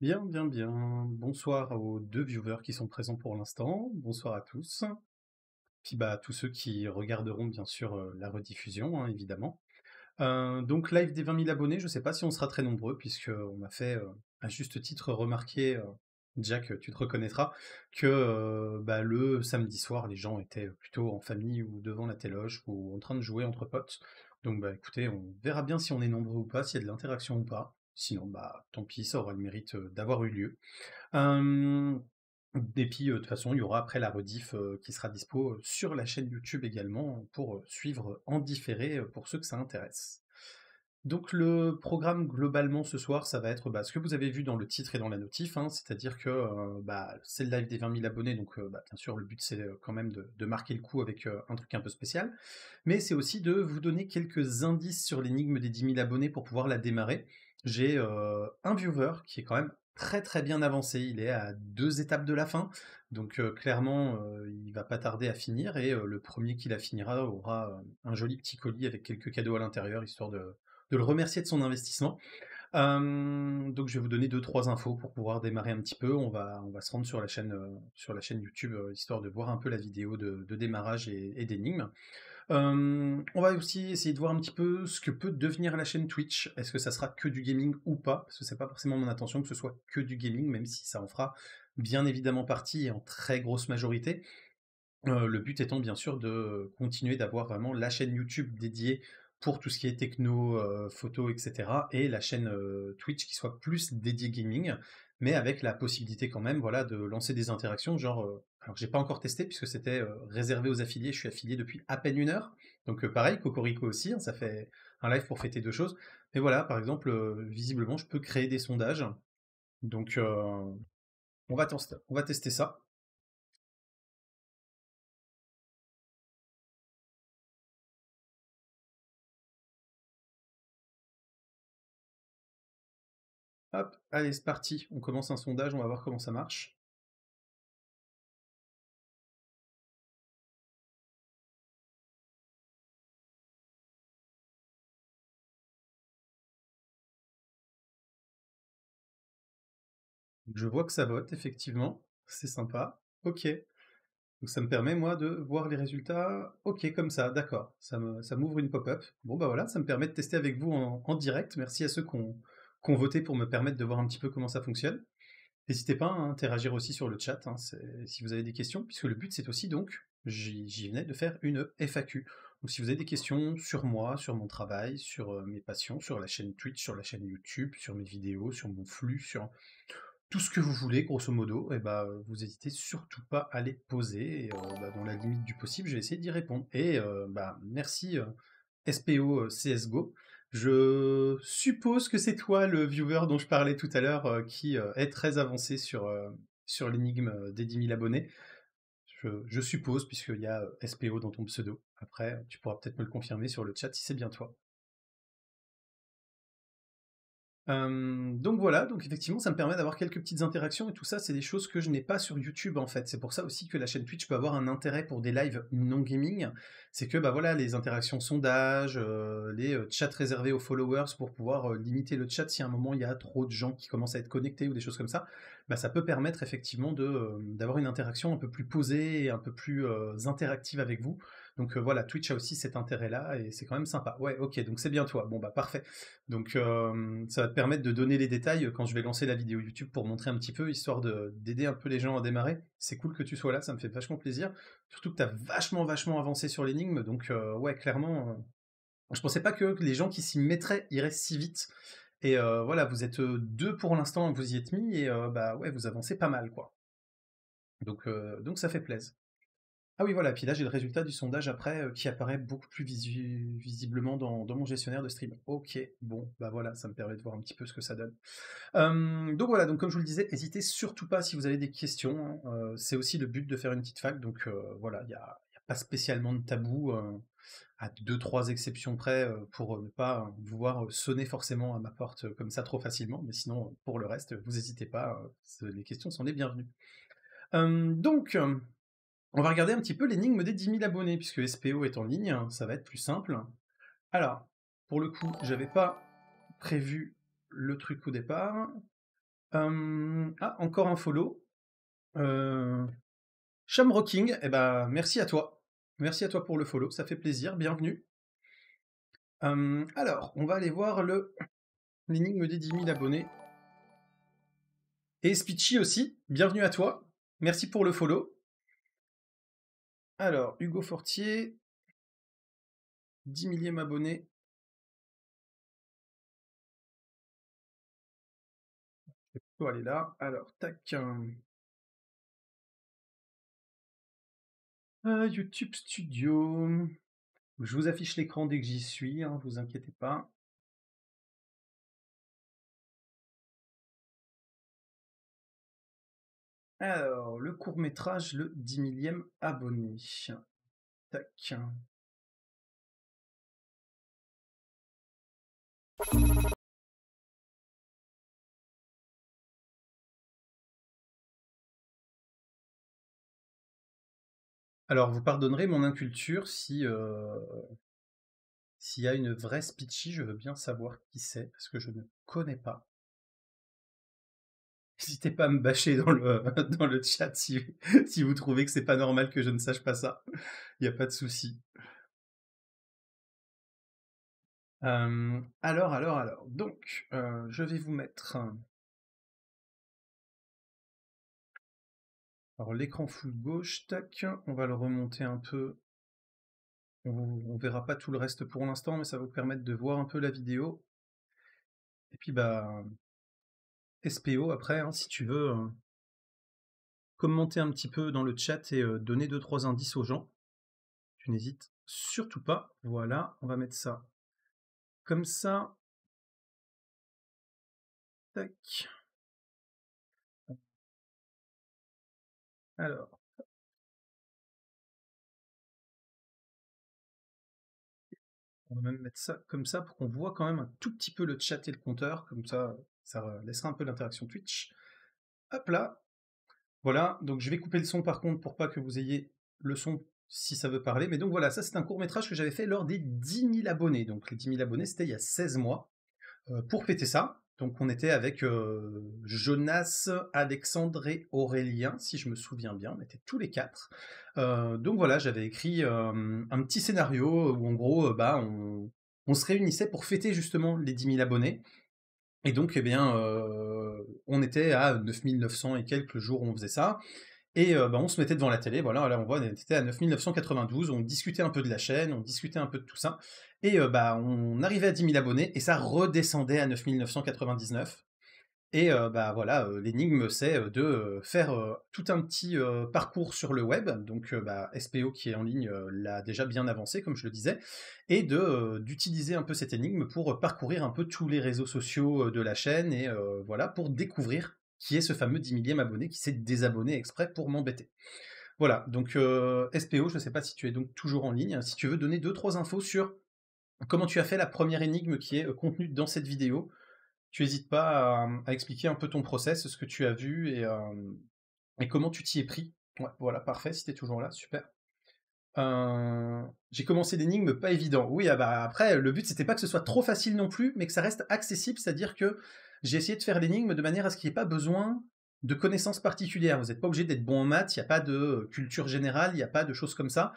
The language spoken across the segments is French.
Bien, bien, bien. Bonsoir aux 2 viewers qui sont présents pour l'instant. Bonsoir à tous. Puis, bah, à tous ceux qui regarderont bien sûr, la rediffusion, hein, évidemment. Donc live des 20 000 abonnés, je sais pas si on sera très nombreux puisqu'on m'a fait, à juste titre remarquer, Jack, tu te reconnaîtras, que, bah, le samedi soir, les gens étaient plutôt en famille ou devant la téloge ou en train de jouer entre potes. Donc bah, écoutez, on verra bien si on est nombreux ou pas, s'il y a de l'interaction ou pas. Sinon, bah, tant pis, ça aura le mérite, d'avoir eu lieu. Euh, et puis, de toute façon, il y aura après la rediff qui sera dispo sur la chaîne YouTube également pour suivre en différé pour ceux que ça intéresse. Donc le programme globalement ce soir, ça va être bah, ce que vous avez vu dans le titre et dans la notif, hein, c'est-à-dire que bah, c'est le live des 20 000 abonnés, donc bah, bien sûr le but c'est quand même de marquer le coup avec un truc un peu spécial, mais c'est aussi de vous donner quelques indices sur l'énigme des 10 000 abonnés pour pouvoir la démarrer. J'ai un viewer qui est quand même très très bien avancé, il est à 2 étapes de la fin, donc clairement il va pas tarder à finir, et le premier qui la finira aura un joli petit colis avec quelques cadeaux à l'intérieur, histoire de le remercier de son investissement. Donc je vais vous donner deux trois infos pour pouvoir démarrer un petit peu. On va se rendre sur la chaîne YouTube, histoire de voir un peu la vidéo de démarrage et d'énigmes. On va aussi essayer de voir un petit peu ce que peut devenir la chaîne Twitch. Est-ce que ça sera que du gaming ou pas? Parce que c'est pas forcément mon intention que ce soit que du gaming, même si ça en fera bien évidemment partie et en très grosse majorité. Le but étant bien sûr de continuer d'avoir vraiment la chaîne YouTube dédiée pour tout ce qui est techno, photo, etc. Et la chaîne Twitch qui soit plus dédiée gaming, mais avec la possibilité quand même voilà, de lancer des interactions. Genre, alors j'ai pas encore testé puisque c'était réservé aux affiliés, je suis affilié depuis à peine 1 heure. Donc pareil, Cocorico aussi, hein, ça fait un live pour fêter deux choses. Mais voilà, par exemple, visiblement, je peux créer des sondages. Donc on va tester ça. Hop, allez, c'est parti. On commence un sondage, on va voir comment ça marche. Je vois que ça vote, effectivement. C'est sympa. Ok. Donc ça me permet, moi, de voir les résultats. Ok, comme ça, d'accord. Ça m'ouvre une pop-up. Bon, bah voilà, ça me permet de tester avec vous en direct. Merci à ceux qui ont voté pour me permettre de voir un petit peu comment ça fonctionne. N'hésitez pas à interagir aussi sur le chat, hein, si vous avez des questions, puisque le but c'est aussi donc, j'y venais, de faire une FAQ. Donc si vous avez des questions sur moi, sur mon travail, sur mes passions, sur la chaîne Twitch, sur la chaîne YouTube, sur mes vidéos, sur mon flux, sur tout ce que vous voulez, grosso modo, et bah, vous hésitez surtout pas à les poser, et bah, dans la limite du possible, je vais essayer d'y répondre. Et bah, merci SPO CSGO. Je suppose que c'est toi le viewer dont je parlais tout à l'heure qui est très avancé sur l'énigme des 10 000 abonnés. Je suppose, puisqu'il y a SPO dans ton pseudo. Après, tu pourras peut-être me le confirmer sur le chat si c'est bien toi. Donc voilà, donc effectivement, ça me permet d'avoir quelques petites interactions et tout ça, c'est des choses que je n'ai pas sur YouTube en fait. C'est pour ça aussi que la chaîne Twitch peut avoir un intérêt pour des lives non gaming. C'est que bah voilà, les interactions sondages, les chats réservés aux followers pour pouvoir limiter le chat si à un moment il y a trop de gens qui commencent à être connectés ou des choses comme ça, bah ça peut permettre effectivement d'avoir une interaction un peu plus posée et un peu plus interactive avec vous. Donc voilà, Twitch a aussi cet intérêt-là et c'est quand même sympa. Ouais, ok, donc c'est bien toi. Bon bah parfait. Donc ça va te permettre de donner les détails quand je vais lancer la vidéo YouTube pour montrer un petit peu, histoire d'aider un peu les gens à démarrer. C'est cool que tu sois là, ça me fait vachement plaisir. Surtout que tu as vachement, vachement avancé sur l'énigme, donc ouais, clairement, je pensais pas que les gens qui s'y mettraient iraient si vite. Et voilà, vous êtes deux pour l'instant, vous y êtes mis, et bah ouais, vous avancez pas mal, quoi. Donc ça fait plaisir. Ah oui, voilà, puis là j'ai le résultat du sondage après qui apparaît beaucoup plus visiblement dans mon gestionnaire de stream. Ok, bon, bah voilà, ça me permet de voir un petit peu ce que ça donne. Donc voilà, donc comme je vous le disais, n'hésitez surtout pas si vous avez des questions, hein, c'est aussi le but de faire une petite fac, donc voilà, il y a pas spécialement de tabou, à deux, trois exceptions près, pour ne pas vous voir sonner forcément à ma porte comme ça trop facilement, mais sinon, pour le reste, vous n'hésitez pas, les questions sont les bienvenues. Donc, on va regarder un petit peu l'énigme des 10 000 abonnés, puisque SPO est en ligne, hein, ça va être plus simple. Alors, pour le coup, j'avais pas prévu le truc au départ. Ah, encore un follow. Shamrocking, eh ben, merci à toi. Merci à toi pour le follow, ça fait plaisir, bienvenue. Alors, on va aller voir l'énigme des 10 000 abonnés. Et Speechy aussi, bienvenue à toi. Merci pour le follow. Alors, Hugo Fortier, 10 millième abonné. Je vais plutôt aller là. Alors, tac. YouTube Studio. Je vous affiche l'écran dès que j'y suis, hein, vous inquiétez pas. Alors, le court-métrage, le 10 millième abonné. Tac. Alors, vous pardonnerez mon inculture si s'il y a une vraie Speechy, je veux bien savoir qui c'est, parce que je ne connais pas. N'hésitez pas à me bâcher dans dans le chat si vous trouvez que c'est pas normal que je ne sache pas ça. Il n'y a pas de souci. Alors. Donc, je vais vous mettre alors l'écran full gauche, tac, on va le remonter un peu. On verra pas tout le reste pour l'instant, mais ça va vous permettre de voir un peu la vidéo. Et puis bah SPO après, hein, si tu veux commenter un petit peu dans le chat et donner 2-3 indices aux gens, tu n'hésites surtout pas. Voilà, on va mettre ça comme ça. Tac. Alors. On va même mettre ça comme ça pour qu'on voit quand même un tout petit peu le chat et le compteur, comme ça laissera un peu l'interaction Twitch. Hop là, voilà, donc je vais couper le son par contre pour pas que vous ayez le son si ça veut parler. Mais donc voilà, ça c'est un court-métrage que j'avais fait lors des 10 000 abonnés. Donc les 10 000 abonnés, c'était il y a 16 mois. Pour fêter ça, donc on était avec Jonas, Alexandre et Aurélien, si je me souviens bien, on était tous les quatre. Donc voilà, j'avais écrit un petit scénario où en gros, on se réunissait pour fêter justement les 10 000 abonnés. Et donc, eh bien, on était à 9 900 et quelques jours où on faisait ça. Et on se mettait devant la télé, voilà, là on voit, on était à 9 992, on discutait un peu de la chaîne, on discutait un peu de tout ça, et on arrivait à 10 000 abonnés, et ça redescendait à 9 999. Et voilà, l'énigme c'est de faire tout un petit parcours sur le web, donc SPO qui est en ligne l'a déjà bien avancé, comme je le disais, et d'utiliser un peu cette énigme pour parcourir un peu tous les réseaux sociaux de la chaîne, et voilà, pour découvrir qui est ce fameux 10 millième abonné qui s'est désabonné exprès pour m'embêter. Voilà, donc SPO, je ne sais pas si tu es donc toujours en ligne, si tu veux donner 2-3 infos sur comment tu as fait la première énigme qui est contenue dans cette vidéo, tu n'hésites pas à expliquer un peu ton process, ce que tu as vu et comment tu t'y es pris. Ouais, voilà, parfait, si tu es toujours là, super. J'ai commencé l'énigme pas évident. Oui, ah bah après, le but c'était pas que ce soit trop facile non plus, mais que ça reste accessible, c'est-à-dire que j'ai essayé de faire l'énigme de manière à ce qu'il n'y ait pas besoin de connaissances particulières. Vous n'êtes pas obligé d'être bon en maths, il n'y a pas de culture générale, il n'y a pas de choses comme ça.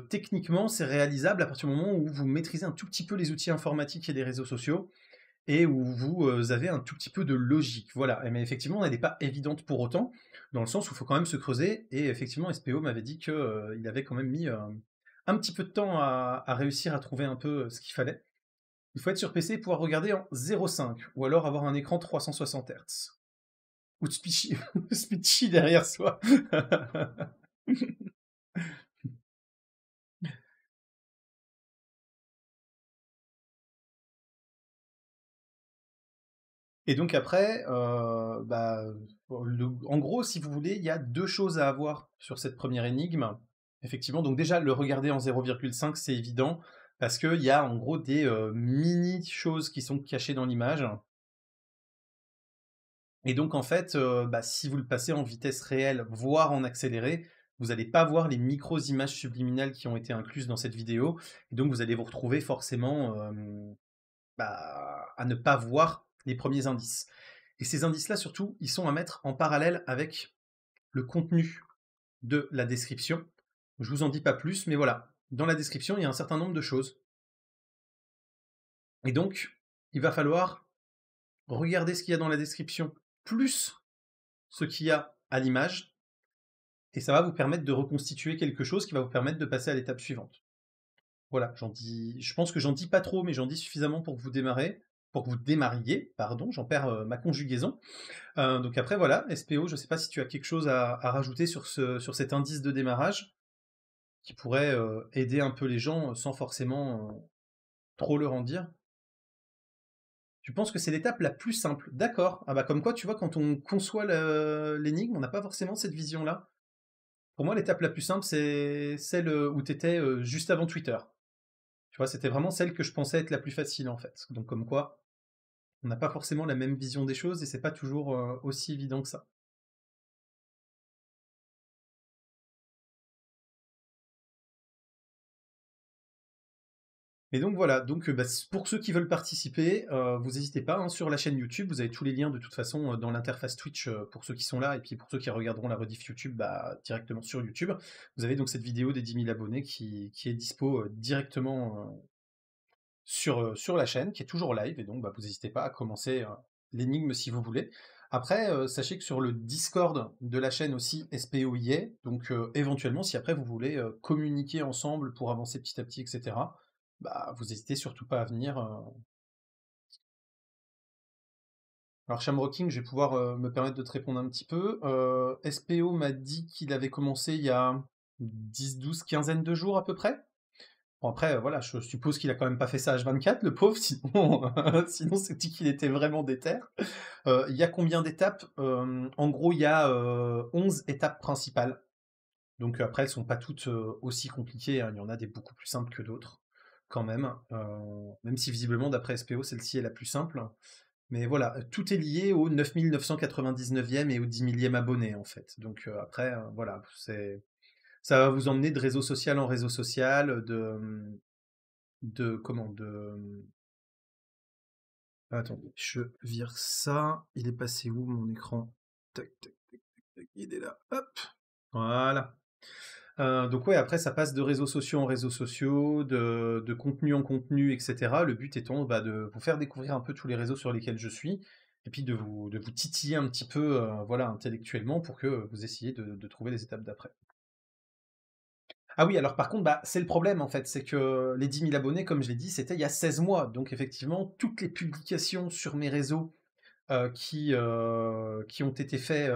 Techniquement, c'est réalisable à partir du moment où vous maîtrisez un tout petit peu les outils informatiques et les réseaux sociaux, et où vous avez un tout petit peu de logique. Voilà, mais effectivement, elle n'est pas évidente pour autant, dans le sens où il faut quand même se creuser, et effectivement, SPO m'avait dit qu'il avait quand même mis un petit peu de temps à réussir à trouver un peu ce qu'il fallait. Il faut être sur PC et pouvoir regarder en 0,5, ou alors avoir un écran 360 Hz. Ou de Speechy derrière soi. Et donc après, en gros, si vous voulez, il y a deux choses à avoir sur cette première énigme. Effectivement, donc déjà, le regarder en 0,5, c'est évident, parce qu'il y a en gros des mini-choses qui sont cachées dans l'image. Et donc en fait, si vous le passez en vitesse réelle, voire en accéléré, vous n'allez pas voir les micro-images subliminales qui ont été incluses dans cette vidéo. Et donc vous allez vous retrouver forcément à ne pas voir les premiers indices. Et ces indices-là, surtout, ils sont à mettre en parallèle avec le contenu de la description. Je vous en dis pas plus, mais voilà. Dans la description, il y a un certain nombre de choses. Et donc, il va falloir regarder ce qu'il y a dans la description, plus ce qu'il y a à l'image, et ça va vous permettre de reconstituer quelque chose qui va vous permettre de passer à l'étape suivante. Voilà, je pense que j'en dis pas trop, mais j'en dis suffisamment pour que vous démarriez, pardon, j'en perds ma conjugaison. Donc après, voilà, SPO, je sais pas si tu as quelque chose à rajouter sur cet indice de démarrage qui pourrait aider un peu les gens sans forcément trop leur en dire. Tu penses que c'est l'étape la plus simple? D'accord. Ah bah comme quoi, tu vois, quand on conçoit l'énigme, on n'a pas forcément cette vision-là. Pour moi, l'étape la plus simple, c'est celle où tu étais juste avant Twitter. Tu vois, c'était vraiment celle que je pensais être la plus facile en fait. Donc comme quoi, on n'a pas forcément la même vision des choses et c'est pas toujours aussi évident que ça. Et donc voilà, donc bah, pour ceux qui veulent participer, vous n'hésitez pas, hein, sur la chaîne YouTube, vous avez tous les liens de toute façon dans l'interface Twitch pour ceux qui sont là, et puis pour ceux qui regarderont la rediff YouTube, bah, directement sur YouTube. Vous avez donc cette vidéo des 10 000 abonnés qui est dispo directement sur la chaîne, qui est toujours live, et donc bah, vous n'hésitez pas à commencer l'énigme si vous voulez. Après, sachez que sur le Discord de la chaîne aussi, SPO y est, donc éventuellement, si après vous voulez communiquer ensemble pour avancer petit à petit, etc., bah, vous n'hésitez surtout pas à venir. Alors, Shamrocking, je vais pouvoir me permettre de te répondre un petit peu. SPO m'a dit qu'il avait commencé il y a 10, 12, quinzaine de jours à peu près. Bon, après, voilà, je suppose qu'il a quand même pas fait ça H24, le pauvre, sinon, sinon c'est dit qu'il était vraiment déter. Il y a combien d'étapes? En gros, il y a 11 étapes principales. Donc après, elles sont pas toutes aussi compliquées, hein. Il y en a des beaucoup plus simples que d'autres, quand même. Même si visiblement, d'après SPO, celle-ci est la plus simple. Mais voilà, tout est lié au 9999e et au 10 millième abonné, en fait. Donc après, voilà, ça va vous emmener de réseau social en réseau social, comment, attendez, je vire ça. Il est passé où mon écran? Tac, tac, tac, tac, tac, il est là. Hop, voilà. Donc ouais, après ça passe de réseaux sociaux en réseaux sociaux, de contenu en contenu, etc. Le but étant bah, de vous faire découvrir un peu tous les réseaux sur lesquels je suis, et puis de vous titiller un petit peu voilà, intellectuellement pour que vous essayiez de trouver les étapes d'après. Ah oui, alors par contre, bah, c'est le problème en fait, c'est que les 10 000 abonnés, comme je l'ai dit, c'était il y a 16 mois. Donc effectivement, toutes les publications sur mes réseaux qui ont été faites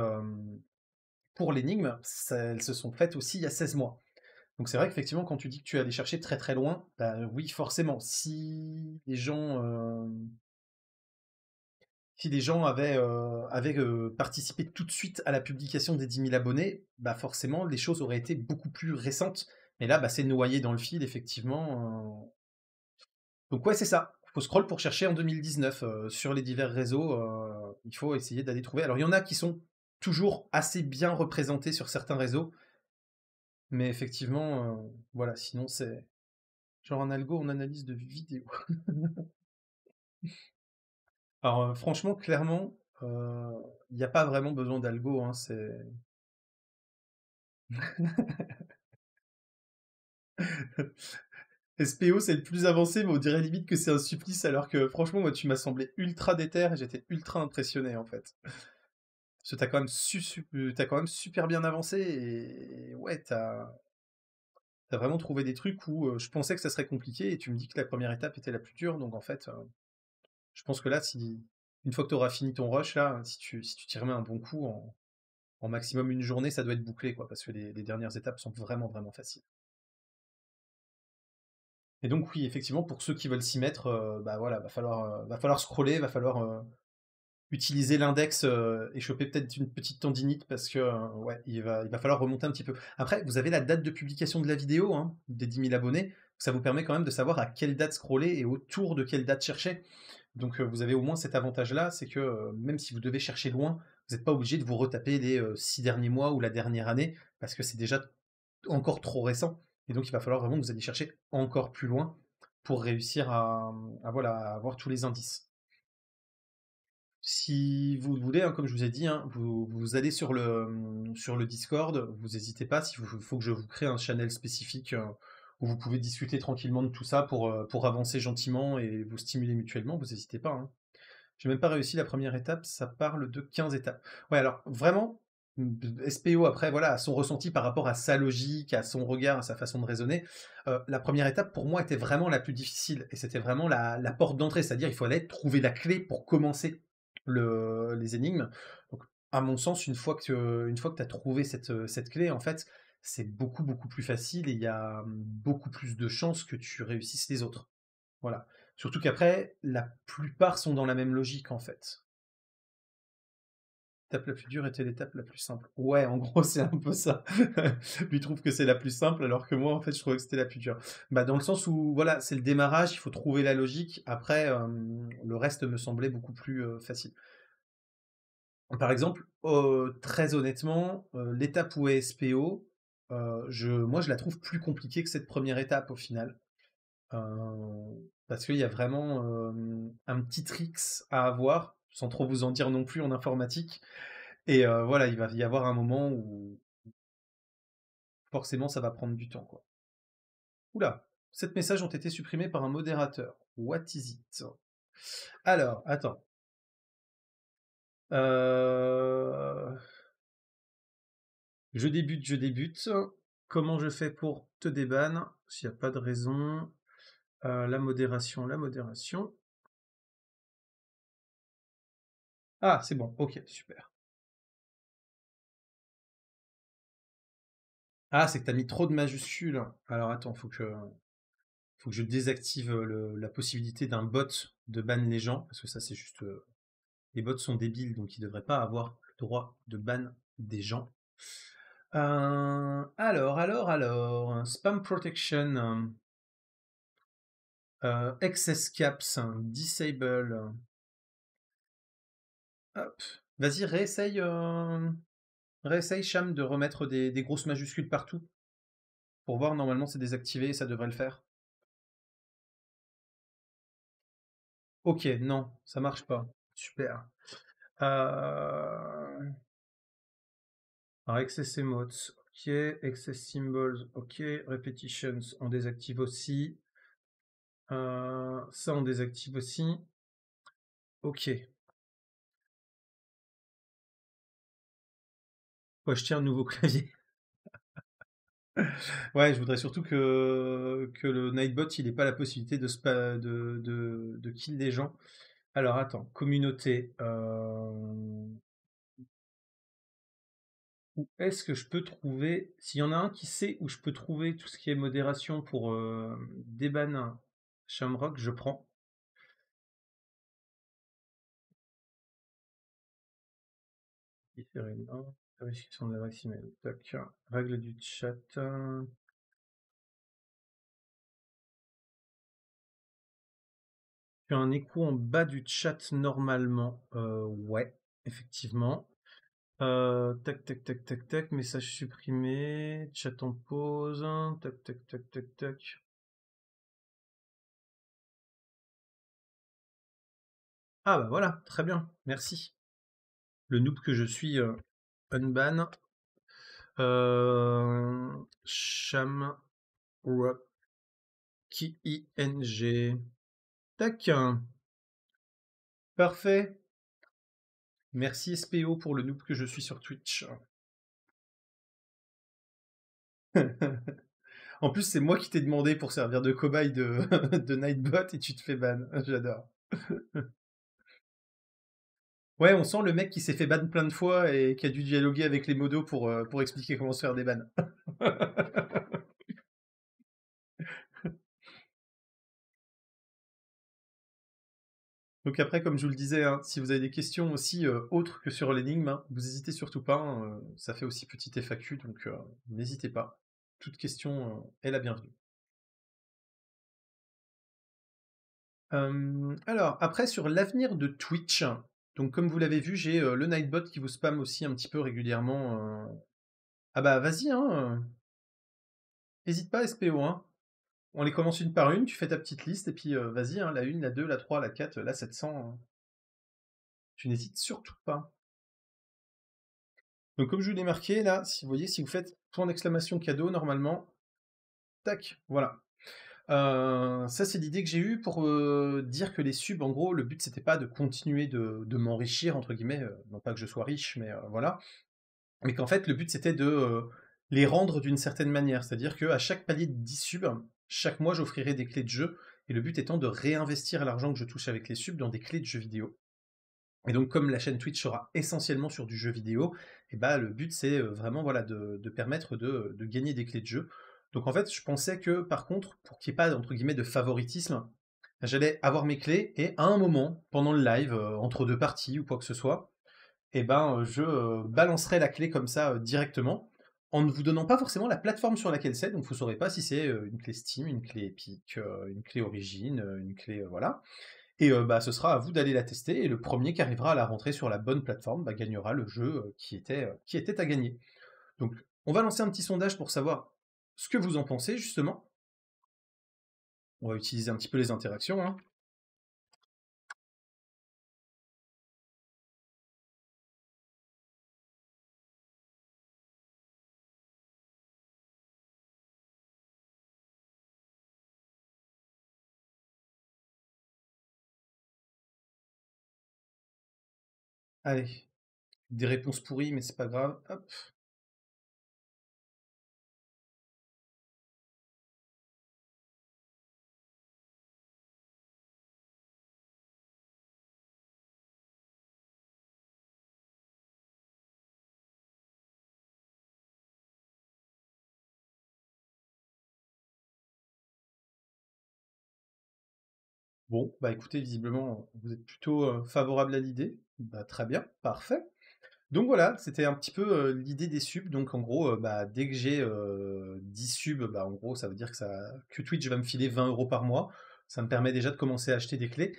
pour l'énigme, elles se sont faites aussi il y a 16 mois. Donc c'est vrai qu'effectivement, quand tu dis que tu es allé chercher très très loin, bah oui, forcément, si les gens avaient participé tout de suite à la publication des 10 000 abonnés, bah forcément, les choses auraient été beaucoup plus récentes. Mais là, bah, c'est noyé dans le fil, effectivement. Donc ouais, c'est ça. Il faut scroll pour chercher en 2019 sur les divers réseaux. Il faut essayer d'aller trouver. Alors il y en a qui sont toujours assez bien représentés sur certains réseaux, mais effectivement, voilà. Sinon c'est genre un algo en analyse de vidéo. Alors franchement, clairement, il n'y a pas vraiment besoin d'algo, hein, SPO, c'est le plus avancé, mais on dirait limite que c'est un supplice, alors que franchement, moi, tu m'as semblé ultra déter et j'étais ultra impressionné, en fait. Parce que t'as quand même super bien avancé et ouais, t'as vraiment trouvé des trucs où je pensais que ça serait compliqué et tu me dis que la première étape était la plus dure, donc en fait, je pense que là, une fois que tu auras fini ton rush, là, si tu t'y remets un bon coup, en maximum une journée, ça doit être bouclé, quoi, parce que les dernières étapes sont vraiment, vraiment faciles. Et donc oui, effectivement, pour ceux qui veulent s'y mettre, bah voilà, va falloir scroller, va falloir utiliser l'index et choper peut-être une petite tendinite parce que ouais, il va falloir remonter un petit peu. Après, vous avez la date de publication de la vidéo, hein, des 10 000 abonnés. Ça vous permet quand même de savoir à quelle date scroller et autour de quelle date chercher. Donc vous avez au moins cet avantage-là, c'est que même si vous devez chercher loin, vous n'êtes pas obligé de vous retaper les 6 derniers mois ou la dernière année, parce que c'est déjà encore trop récent. Et donc il va falloir vraiment que vous alliez chercher encore plus loin pour réussir voilà, à avoir tous les indices. Si vous le voulez, hein, comme je vous ai dit, hein, vous allez sur le Discord, vous n'hésitez pas, s'il faut que je vous crée un channel spécifique où vous pouvez discuter tranquillement de tout ça pour avancer gentiment et vous stimuler mutuellement, vous n'hésitez pas, hein. J'ai même pas réussi la première étape, ça parle de 15 étapes. Ouais, alors vraiment, SPO après, voilà, à son ressenti par rapport à sa logique, à son regard, à sa façon de raisonner, la première étape pour moi était vraiment la plus difficile et c'était vraiment la porte d'entrée, c'est-à-dire il fallait trouver la clé pour commencer les énigmes. Donc, à mon sens, une fois que tu as trouvé cette clé, en fait, c'est beaucoup plus facile et il y a beaucoup plus de chances que tu réussisses les autres. Voilà. Surtout qu'après, la plupart sont dans la même logique, en fait. L'étape la plus dure était l'étape la plus simple. Ouais, en gros, c'est un peu ça. Lui trouve que c'est la plus simple, alors que moi, en fait, je trouvais que c'était la plus dure. Bah, dans le sens où, voilà, c'est le démarrage, il faut trouver la logique. Après, le reste me semblait beaucoup plus facile. Par exemple, très honnêtement, l'étape où est SPO, moi, je la trouve plus compliquée que cette première étape, au final. Parce qu'il y a vraiment un petit tricks à avoir, sans trop vous en dire non plus en informatique. Et voilà, il va y avoir un moment où forcément ça va prendre du temps, quoi. Oula, 7 messages ont été supprimés par un modérateur. What is it? Alors, attends. Euh, je débute. Comment je fais pour te déban? S'il n'y a pas de raison. La modération, la modération. Ah, c'est bon, ok, super. Ah, c'est que t'as mis trop de majuscules. Alors attends, faut que je désactive la possibilité d'un bot de ban les gens, parce que ça c'est juste... les bots sont débiles, donc ils devraient pas avoir le droit de ban des gens. Alors, spam protection, excess caps, disable. Hop. Vas-y, réessaye, Cham, de remettre des grosses majuscules partout. Pour voir, normalement c'est désactivé et ça devrait le faire. Ok, non, ça marche pas. Super. Alors, excess emotes, ok. Excess symbols, ok. Repetitions, on désactive aussi. Ça, on désactive aussi. Ok. Ouais, je tiens un nouveau clavier. Ouais, je voudrais surtout que le Nightbot, il ait pas la possibilité de kill des gens. Alors, attends, communauté. Où est-ce que je peux trouver... S'il y en a un qui sait où je peux trouver tout ce qui est modération pour déban Shamrock, je prends. Vérification de l'adresse email. Tac. Règle du chat. Tu as un écho en bas du chat normalement. Ouais, effectivement. Tac. Message supprimé. Chat en pause. Tac. Ah bah voilà, très bien, merci. Le noob que je suis unban. Shamrock ING. Tac. Parfait. Merci SPO pour le noob que je suis sur Twitch. En plus, c'est moi qui t'ai demandé pour servir de cobaye de Nightbot et tu te fais ban. J'adore. Ouais, on sent le mec qui s'est fait ban plein de fois et qui a dû dialoguer avec les modos pour expliquer comment se faire des bans. Donc après, comme je vous le disais, hein, si vous avez des questions aussi autres que sur l'énigme, hein, vous n'hésitez surtout pas. Hein, ça fait aussi petit FAQ, donc n'hésitez pas. Toute question est la bienvenue. Alors, après, sur l'avenir de Twitch, donc comme vous l'avez vu, j'ai le Nightbot qui vous spam aussi un petit peu régulièrement. Ah bah vas-y, hein, hésite pas SPO, hein. On les commence une par une, tu fais ta petite liste, et puis vas-y, hein, la 1, la 2, la 3, la 4, la 700. Tu n'hésites surtout pas. Donc comme je vous l'ai marqué, là, si vous voyez, si vous faites point d'exclamation cadeau, normalement, tac, voilà. Ça, c'est l'idée que j'ai eue pour dire que les subs, en gros, le but, c'était pas de continuer de m'enrichir, entre guillemets, non pas que je sois riche, mais voilà, mais qu'en fait, le but, c'était de les rendre d'une certaine manière. C'est-à-dire qu'à chaque palier de 10 subs, chaque mois, j'offrirai des clés de jeu, et le but étant de réinvestir l'argent que je touche avec les subs dans des clés de jeux vidéo. Et donc, comme la chaîne Twitch sera essentiellement sur du jeu vidéo, et bah, le but, c'est vraiment voilà, de permettre de gagner des clés de jeu. Donc, en fait, je pensais que, par contre, pour qu'il n'y ait pas, entre guillemets, de favoritisme, j'allais avoir mes clés, et à un moment, pendant le live, entre deux parties ou quoi que ce soit, et ben, je balancerai la clé comme ça directement, en ne vous donnant pas forcément la plateforme sur laquelle c'est, donc vous ne saurez pas si c'est une clé Steam, une clé Epic, une clé Origin, une clé... voilà. Et bah, ce sera à vous d'aller la tester, et le premier qui arrivera à la rentrer sur la bonne plateforme bah, gagnera le jeu qui était à gagner. Donc, on va lancer un petit sondage pour savoir ce que vous en pensez, justement. On va utiliser un petit peu les interactions, hein. Allez, des réponses pourries, mais c'est pas grave. Hop. Bon, bah écoutez, visiblement, vous êtes plutôt favorable à l'idée. Bah, très bien, parfait. Donc voilà, c'était un petit peu l'idée des subs. Donc en gros, bah, dès que j'ai 10 subs, bah, en gros, ça veut dire que Twitch va me filer 20 € par mois. Ça me permet déjà de commencer à acheter des clés.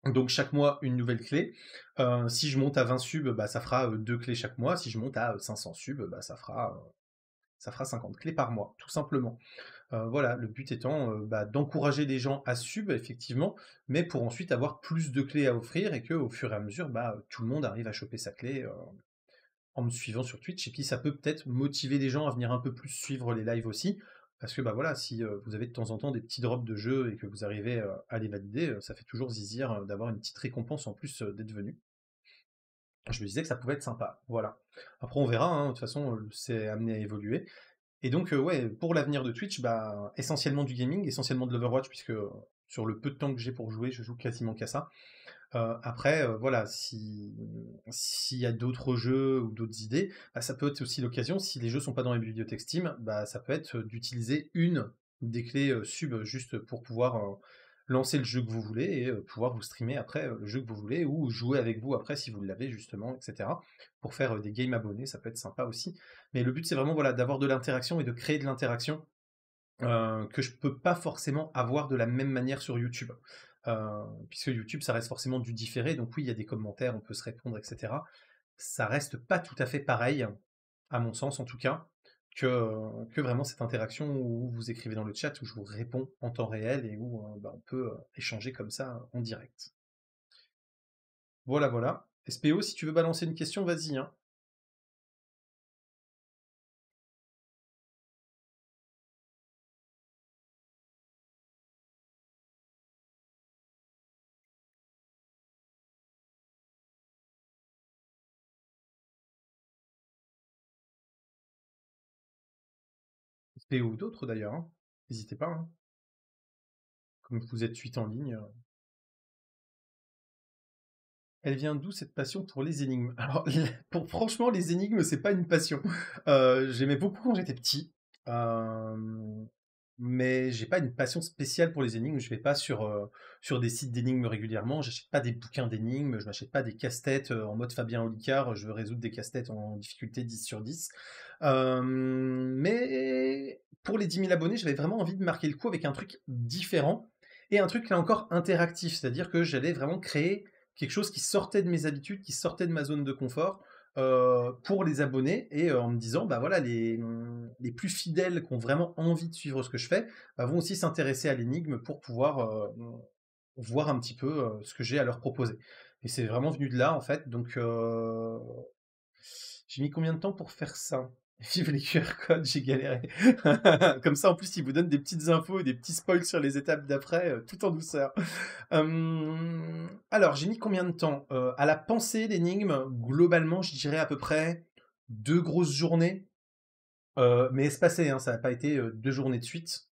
Donc chaque mois, une nouvelle clé. Si je monte à 20 subs, bah, ça fera 2 clés chaque mois. Si je monte à 500 subs, bah, ça fera 50 clés par mois, tout simplement. Voilà, le but étant bah, d'encourager les gens à sub, effectivement, mais pour ensuite avoir plus de clés à offrir et qu'au fur et à mesure, bah, tout le monde arrive à choper sa clé en me suivant sur Twitch. Et puis ça peut peut-être motiver les gens à venir un peu plus suivre les lives aussi. Parce que bah voilà, si vous avez de temps en temps des petits drops de jeu et que vous arrivez à les valider, ça fait toujours zizir d'avoir une petite récompense en plus d'être venu. Je me disais que ça pouvait être sympa, voilà. Après on verra, hein, de toute façon c'est amené à évoluer. Et donc, ouais, pour l'avenir de Twitch, bah, essentiellement du gaming, essentiellement de l'Overwatch, puisque sur le peu de temps que j'ai pour jouer, je joue quasiment qu'à ça. Après, voilà, s'il y a d'autres jeux ou d'autres idées, bah, ça peut être aussi l'occasion, si les jeux sont pas dans les bibliothèques Steam, bah, ça peut être d'utiliser une des clés sub juste pour pouvoir lancer le jeu que vous voulez et pouvoir vous streamer après le jeu que vous voulez ou jouer avec vous après si vous l'avez justement, etc. Pour faire des games abonnés, ça peut être sympa aussi. Mais le but c'est vraiment voilà, d'avoir de l'interaction et de créer de l'interaction que je peux pas forcément avoir de la même manière sur YouTube. Puisque YouTube, ça reste forcément du différé, donc oui, il y a des commentaires, on peut se répondre, etc. Ça reste pas tout à fait pareil, à mon sens en tout cas, que vraiment cette interaction où vous écrivez dans le chat, où je vous réponds en temps réel et où bah, on peut échanger comme ça en direct. Voilà, voilà. SPO, si tu veux balancer une question, vas-y, hein. SPO ou d'autres d'ailleurs, hein. N'hésitez pas, hein. Comme vous êtes 8 en ligne. Elle vient d'où cette passion pour les énigmes? Alors, franchement, les énigmes, c'est pas une passion. J'aimais beaucoup quand j'étais petit, euh, mais j'ai pas une passion spéciale pour les énigmes. Je vais pas sur des sites d'énigmes régulièrement. J'achète pas des bouquins d'énigmes. Je m'achète pas des casse-têtes en mode Fabien Olicard. Je veux résoudre des casse-têtes en difficulté 10 sur 10. Mais pour les 10 000 abonnés, j'avais vraiment envie de marquer le coup avec un truc différent et un truc là encore interactif, c'est-à-dire que j'allais vraiment créer quelque chose qui sortait de mes habitudes, qui sortait de ma zone de confort pour les abonnés et en me disant, bah voilà, les plus fidèles qui ont vraiment envie de suivre ce que je fais bah, vont aussi s'intéresser à l'énigme pour pouvoir voir un petit peu ce que j'ai à leur proposer. et c'est vraiment venu de là, en fait. Donc, j'ai mis combien de temps pour faire ça? Vive les QR codes, j'ai galéré. Comme ça, en plus, ils vous donnent des petites infos et des petits spoils sur les étapes d'après, tout en douceur. Alors, j'ai mis combien de temps? À la pensée d'énigme, globalement, je dirais à peu près 2 grosses journées, mais espacées, hein, ça n'a pas été, 2 journées de suite.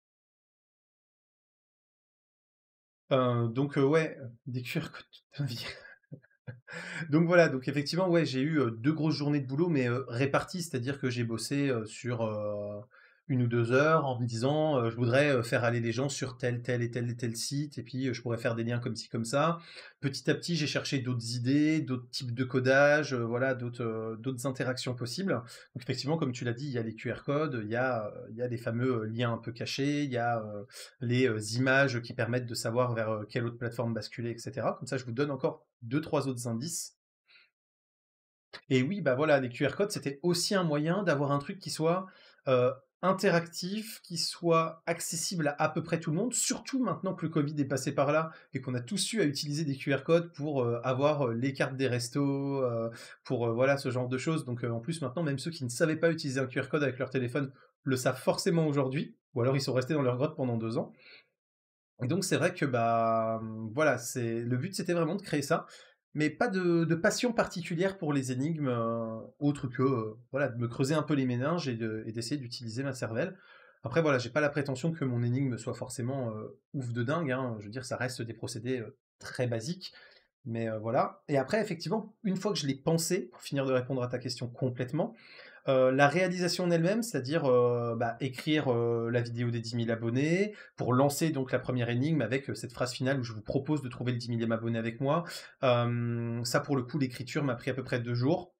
Donc, ouais, des QR codes toute ma vie. Donc voilà, donc effectivement, ouais, j'ai eu 2 grosses journées de boulot, mais réparties, c'est-à-dire que j'ai bossé sur 1 ou 2 heures en me disant je voudrais faire aller les gens sur tel et tel site, et puis je pourrais faire des liens comme ci, comme ça. Petit à petit, j'ai cherché d'autres idées, d'autres types de codage, voilà, d'autres interactions possibles. Donc effectivement, comme tu l'as dit, il y a les QR codes, il y a les fameux liens un peu cachés, il y a les images qui permettent de savoir vers quelle autre plateforme basculer, etc. Comme ça, je vous donne encore deux, trois autres indices. Et oui, bah voilà, les QR codes, c'était aussi un moyen d'avoir un truc qui soit interactif, qui soit accessible à peu près tout le monde, surtout maintenant que le Covid est passé par là et qu'on a tous eu à utiliser des QR codes pour avoir les cartes des restos, pour voilà ce genre de choses. Donc en plus maintenant, même ceux qui ne savaient pas utiliser un QR code avec leur téléphone le savent forcément aujourd'hui, ou alors ils sont restés dans leur grotte pendant 2 ans. Et donc c'est vrai que bah voilà, le but c'était vraiment de créer ça, mais pas de passion particulière pour les énigmes, autre que voilà, de me creuser un peu les méninges et d'essayer d'utiliser ma cervelle. Après voilà, j'ai pas la prétention que mon énigme soit forcément ouf de dingue, hein. Je veux dire, ça reste des procédés très basiques, mais voilà. Et après, effectivement, une fois que je l'ai pensé, pour finir de répondre à ta question complètement, la réalisation en elle-même, c'est-à-dire bah, écrire la vidéo des 10 000 abonnés, pour lancer donc la première énigme avec cette phrase finale où je vous propose de trouver le 10 000e abonné avec moi. Ça, pour le coup, l'écriture m'a pris à peu près 2 jours.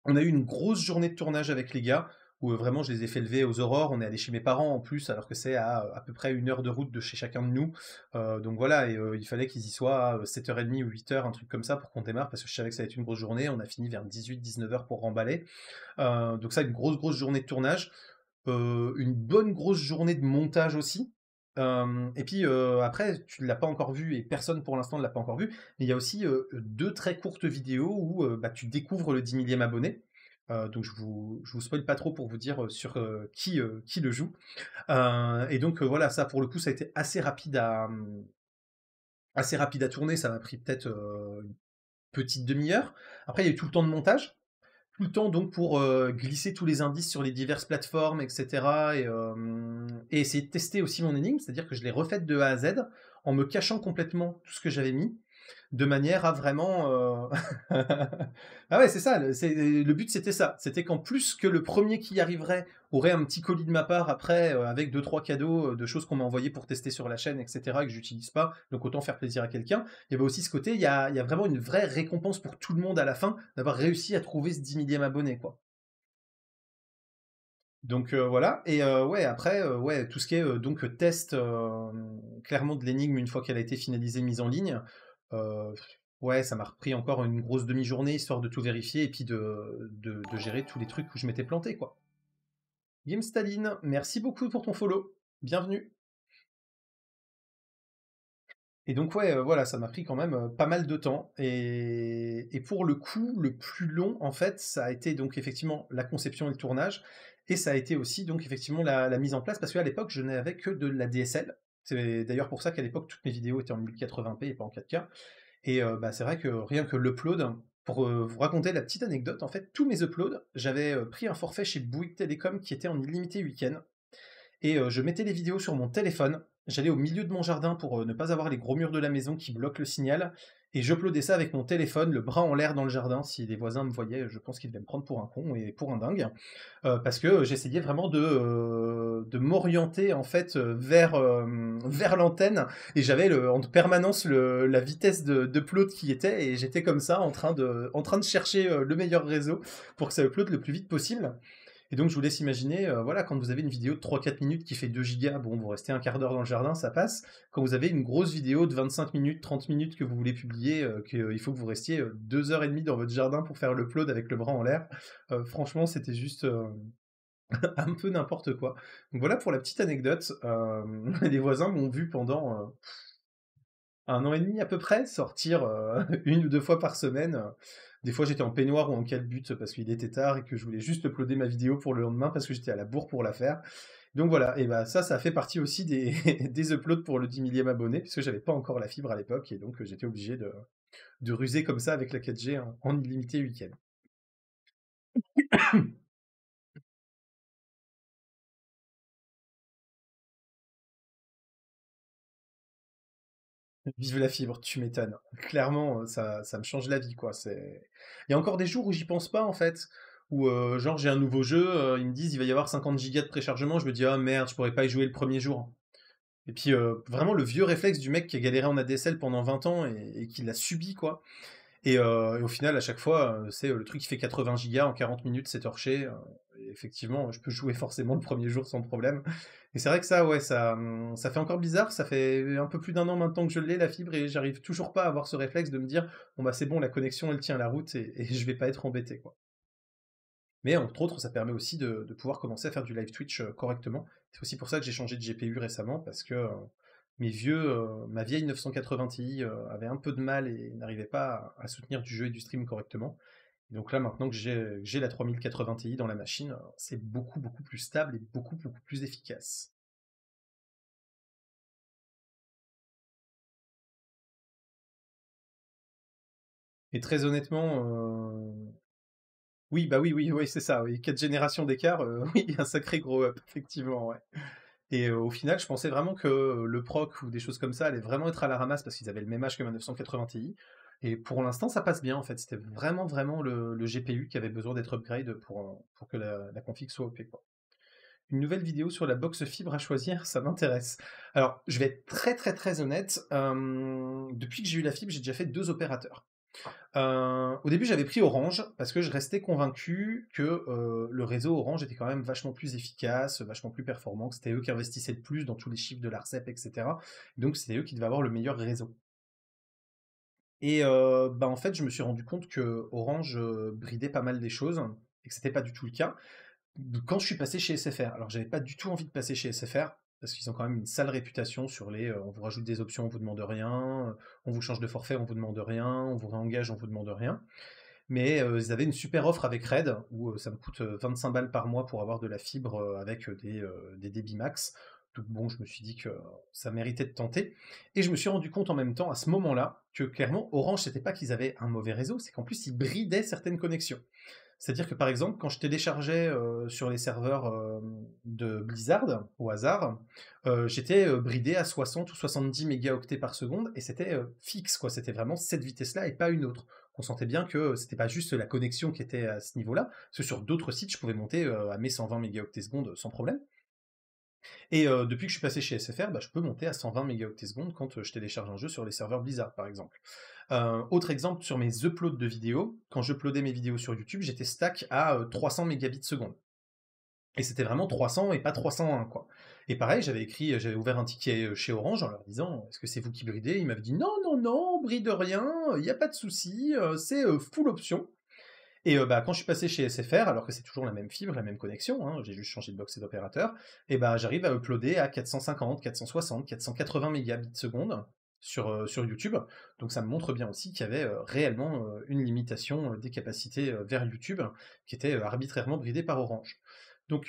On a eu une grosse journée de tournage avec les gars, où vraiment je les ai fait lever aux aurores. On est allé chez mes parents en plus, alors que c'est à peu près 1 heure de route de chez chacun de nous. Donc voilà, et il fallait qu'ils y soient à 7h30 ou 8h, un truc comme ça, pour qu'on démarre, parce que je savais que ça allait être une grosse journée. On a fini vers 18-19h pour remballer. Donc ça, une grosse journée de tournage. Une bonne grosse journée de montage aussi. Et puis après, tu ne l'as pas encore vu et personne pour l'instant ne l'a pas encore vu, mais il y a aussi 2 très courtes vidéos où bah, tu découvres le 10 000e abonné. Donc je vous spoil pas trop pour vous dire sur qui le joue. Et donc voilà, ça pour le coup, ça a été assez rapide à tourner. Ça m'a pris peut-être une petite demi-heure. Après, il y a eu tout le temps de montage. Tout le temps donc pour glisser tous les indices sur les diverses plateformes, etc. Et essayer de tester aussi mon énigme, c'est-à-dire que je l'ai refaite de A à Z en me cachant complètement tout ce que j'avais mis, de manière à vraiment... Ah ouais, c'est ça, le but c'était ça, c'était qu'en plus que le premier qui y arriverait aurait un petit colis de ma part après, avec 2 3 cadeaux de choses qu'on m'a envoyées pour tester sur la chaîne, etc., que j'utilise pas, donc autant faire plaisir à quelqu'un. Il y avait aussi ce côté, il y a vraiment une vraie récompense pour tout le monde à la fin d'avoir réussi à trouver ce 10 000e abonné, quoi. Donc voilà, et ouais, après, ouais, tout ce qui est donc test clairement de l'énigme une fois qu'elle a été finalisée, mise en ligne, euh, ouais, ça m'a repris encore une grosse demi-journée histoire de tout vérifier et puis de gérer tous les trucs où je m'étais planté, quoi. Game Staline, merci beaucoup pour ton follow. Bienvenue. Et donc ouais, voilà, ça m'a pris quand même pas mal de temps. Et pour le coup, le plus long, en fait, ça a été donc effectivement la conception et le tournage. Et ça a été aussi donc effectivement la mise en place, parce qu'à l'époque, je n'avais que de la DSL. C'est d'ailleurs pour ça qu'à l'époque, toutes mes vidéos étaient en 1080p et pas en 4K. Et bah, c'est vrai que rien que l'upload, pour vous raconter la petite anecdote, en fait, tous mes uploads, j'avais pris un forfait chez Bouygues Télécom qui était en illimité week-end. Et je mettais les vidéos sur mon téléphone, j'allais au milieu de mon jardin pour ne pas avoir les gros murs de la maison qui bloquent le signal, et j'uploadais ça avec mon téléphone, le bras en l'air dans le jardin. Si les voisins me voyaient, je pense qu'ils devaient me prendre pour un con et pour un dingue, parce que j'essayais vraiment de m'orienter en fait vers l'antenne, et j'avais en permanence la vitesse d'upload qui était, et j'étais comme ça en train de chercher le meilleur réseau pour que ça upload le plus vite possible. Et donc, je vous laisse imaginer, voilà, quand vous avez une vidéo de 3-4 minutes qui fait 2 gigas, bon, vous restez un quart d'heure dans le jardin, ça passe. Quand vous avez une grosse vidéo de 25 minutes, 30 minutes que vous voulez publier, qu'il faut que vous restiez 2 heures et demie dans votre jardin pour faire l'upload avec le bras en l'air, franchement, c'était juste un peu n'importe quoi. Donc voilà pour la petite anecdote. Les voisins m'ont vu pendant 1 an et demi à peu près, sortir 1 ou 2 fois par semaine. Des fois, j'étais en peignoir ou en calbute parce qu'il était tard et que je voulais juste uploader ma vidéo pour le lendemain parce que j'étais à la bourre pour la faire. Donc voilà, et bah ça fait partie aussi des, des uploads pour le 10 millième abonné, puisque j'avais pas encore la fibre à l'époque, et donc j'étais obligé de ruser comme ça avec la 4G en illimité week-end. Vive la fibre, tu m'étonnes. Clairement, ça me change la vie, quoi. Il y a encore des jours où j'y pense pas, en fait. Où, genre, j'ai un nouveau jeu, ils me disent, il va y avoir 50 gigas de préchargement, je me dis, ah merde, je pourrais pas y jouer le premier jour. Et puis, vraiment, le vieux réflexe du mec qui a galéré en ADSL pendant 20 ans et qui l'a subi, quoi. Et au final, à chaque fois, c'est le truc qui fait 80 gigas en 40 minutes, c'est torché. Et effectivement, je peux jouer forcément le premier jour sans problème. Et c'est vrai que ça, ouais, ça fait encore bizarre. Ça fait un peu plus d'1 an maintenant que je l'ai, la fibre, et j'arrive toujours pas à avoir ce réflexe de me dire, bon bah c'est bon, la connexion elle tient la route et je vais pas être embêté, quoi. Mais entre autres, ça permet aussi de pouvoir commencer à faire du live Twitch correctement. C'est aussi pour ça que j'ai changé de GPU récemment, parce que ma vieille 980 Ti avait un peu de mal et n'arrivait pas à soutenir du jeu et du stream correctement. Et donc là, maintenant que j'ai la 3080 Ti dans la machine, c'est beaucoup beaucoup plus stable et beaucoup beaucoup plus efficace. Et très honnêtement, oui, bah oui, oui, oui, c'est ça, oui, 4 générations d'écart, oui, un sacré gros up, effectivement, ouais. Et au final, je pensais vraiment que le proc ou des choses comme ça allaient vraiment être à la ramasse parce qu'ils avaient le même âge que ma 980 Ti. Et pour l'instant, ça passe bien en fait. C'était vraiment, vraiment le GPU qui avait besoin d'être upgrade pour que la config soit OP, quoi. Une nouvelle vidéo sur la box fibre à choisir, ça m'intéresse. Alors, je vais être très, très, très honnête. Depuis que j'ai eu la fibre, j'ai déjà fait 2 opérateurs. Au début, j'avais pris Orange parce que je restais convaincu que le réseau Orange était quand même vachement plus efficace, vachement plus performant, que c'était eux qui investissaient le plus dans tous les chiffres de l'ARCEP, etc. Donc c'était eux qui devaient avoir le meilleur réseau. Et bah en fait, je me suis rendu compte que Orange bridait pas mal des choses et que c'était pas du tout le cas quand je suis passé chez SFR. Alors j'avais pas du tout envie de passer chez SFR parce qu'ils ont quand même une sale réputation sur les on vous rajoute des options, on vous demande rien, on vous change de forfait, on vous demande rien, on vous réengage, on vous demande rien. Mais ils avaient une super offre avec Red, où ça me coûte 25 balles par mois pour avoir de la fibre avec des débits max. Donc bon, je me suis dit que ça méritait de tenter. Et je me suis rendu compte en même temps, à ce moment-là, que clairement, Orange, c'était pas qu'ils avaient un mauvais réseau, c'est qu'en plus, ils bridaient certaines connexions. C'est-à-dire que par exemple, quand je téléchargeais sur les serveurs de Blizzard, au hasard, j'étais bridé à 60 ou 70 mégaoctets par seconde, et c'était fixe, quoi. C'était vraiment cette vitesse-là et pas une autre. On sentait bien que c'était pas juste la connexion qui était à ce niveau-là, parce que sur d'autres sites, je pouvais monter à mes 120 mégaoctets secondes sans problème. Et depuis que je suis passé chez SFR, bah, je peux monter à 120 mégaoctets secondes quand je télécharge un jeu sur les serveurs Blizzard, par exemple. Autre exemple, sur mes uploads de vidéos, quand j'uploadais mes vidéos sur YouTube, j'étais stack à 300 mégabits seconde. Et c'était vraiment 300 et pas 301, quoi. Et pareil, j'avais ouvert un ticket chez Orange en leur disant, est-ce que c'est vous qui bridez? Ils m'avaient dit, non, non, non, on bride rien, il n'y a pas de souci, c'est full option. Et bah, quand je suis passé chez SFR, alors que c'est toujours la même fibre, la même connexion, hein, j'ai juste changé de box et d'opérateur, et bah, j'arrive à uploader à 450, 460, 480 mégabits seconde sur YouTube. Donc ça me montre bien aussi qu'il y avait réellement une limitation des capacités vers YouTube qui était arbitrairement bridée par Orange. Donc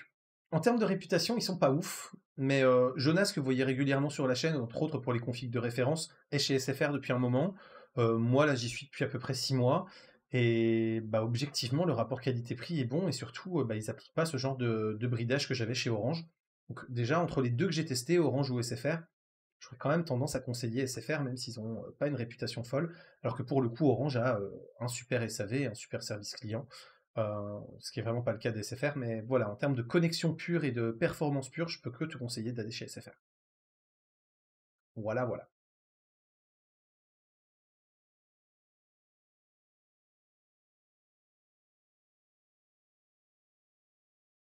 en termes de réputation, ils sont pas ouf, mais Jonas, que vous voyez régulièrement sur la chaîne, entre autres pour les configs de référence, est chez SFR depuis un moment. Moi, là, j'y suis depuis à peu près 6 mois. Et bah, objectivement, le rapport qualité-prix est bon et surtout, bah, ils n'appliquent pas ce genre de bridage que j'avais chez Orange. Donc déjà, entre les deux que j'ai testés, Orange ou SFR, j'aurais quand même tendance à conseiller SFR, même s'ils n'ont pas une réputation folle, alors que pour le coup, Orange a un super SAV, un super service client, ce qui est vraiment pas le cas des SFR, mais voilà, en termes de connexion pure et de performance pure, je peux que te conseiller d'aller chez SFR. Voilà, voilà.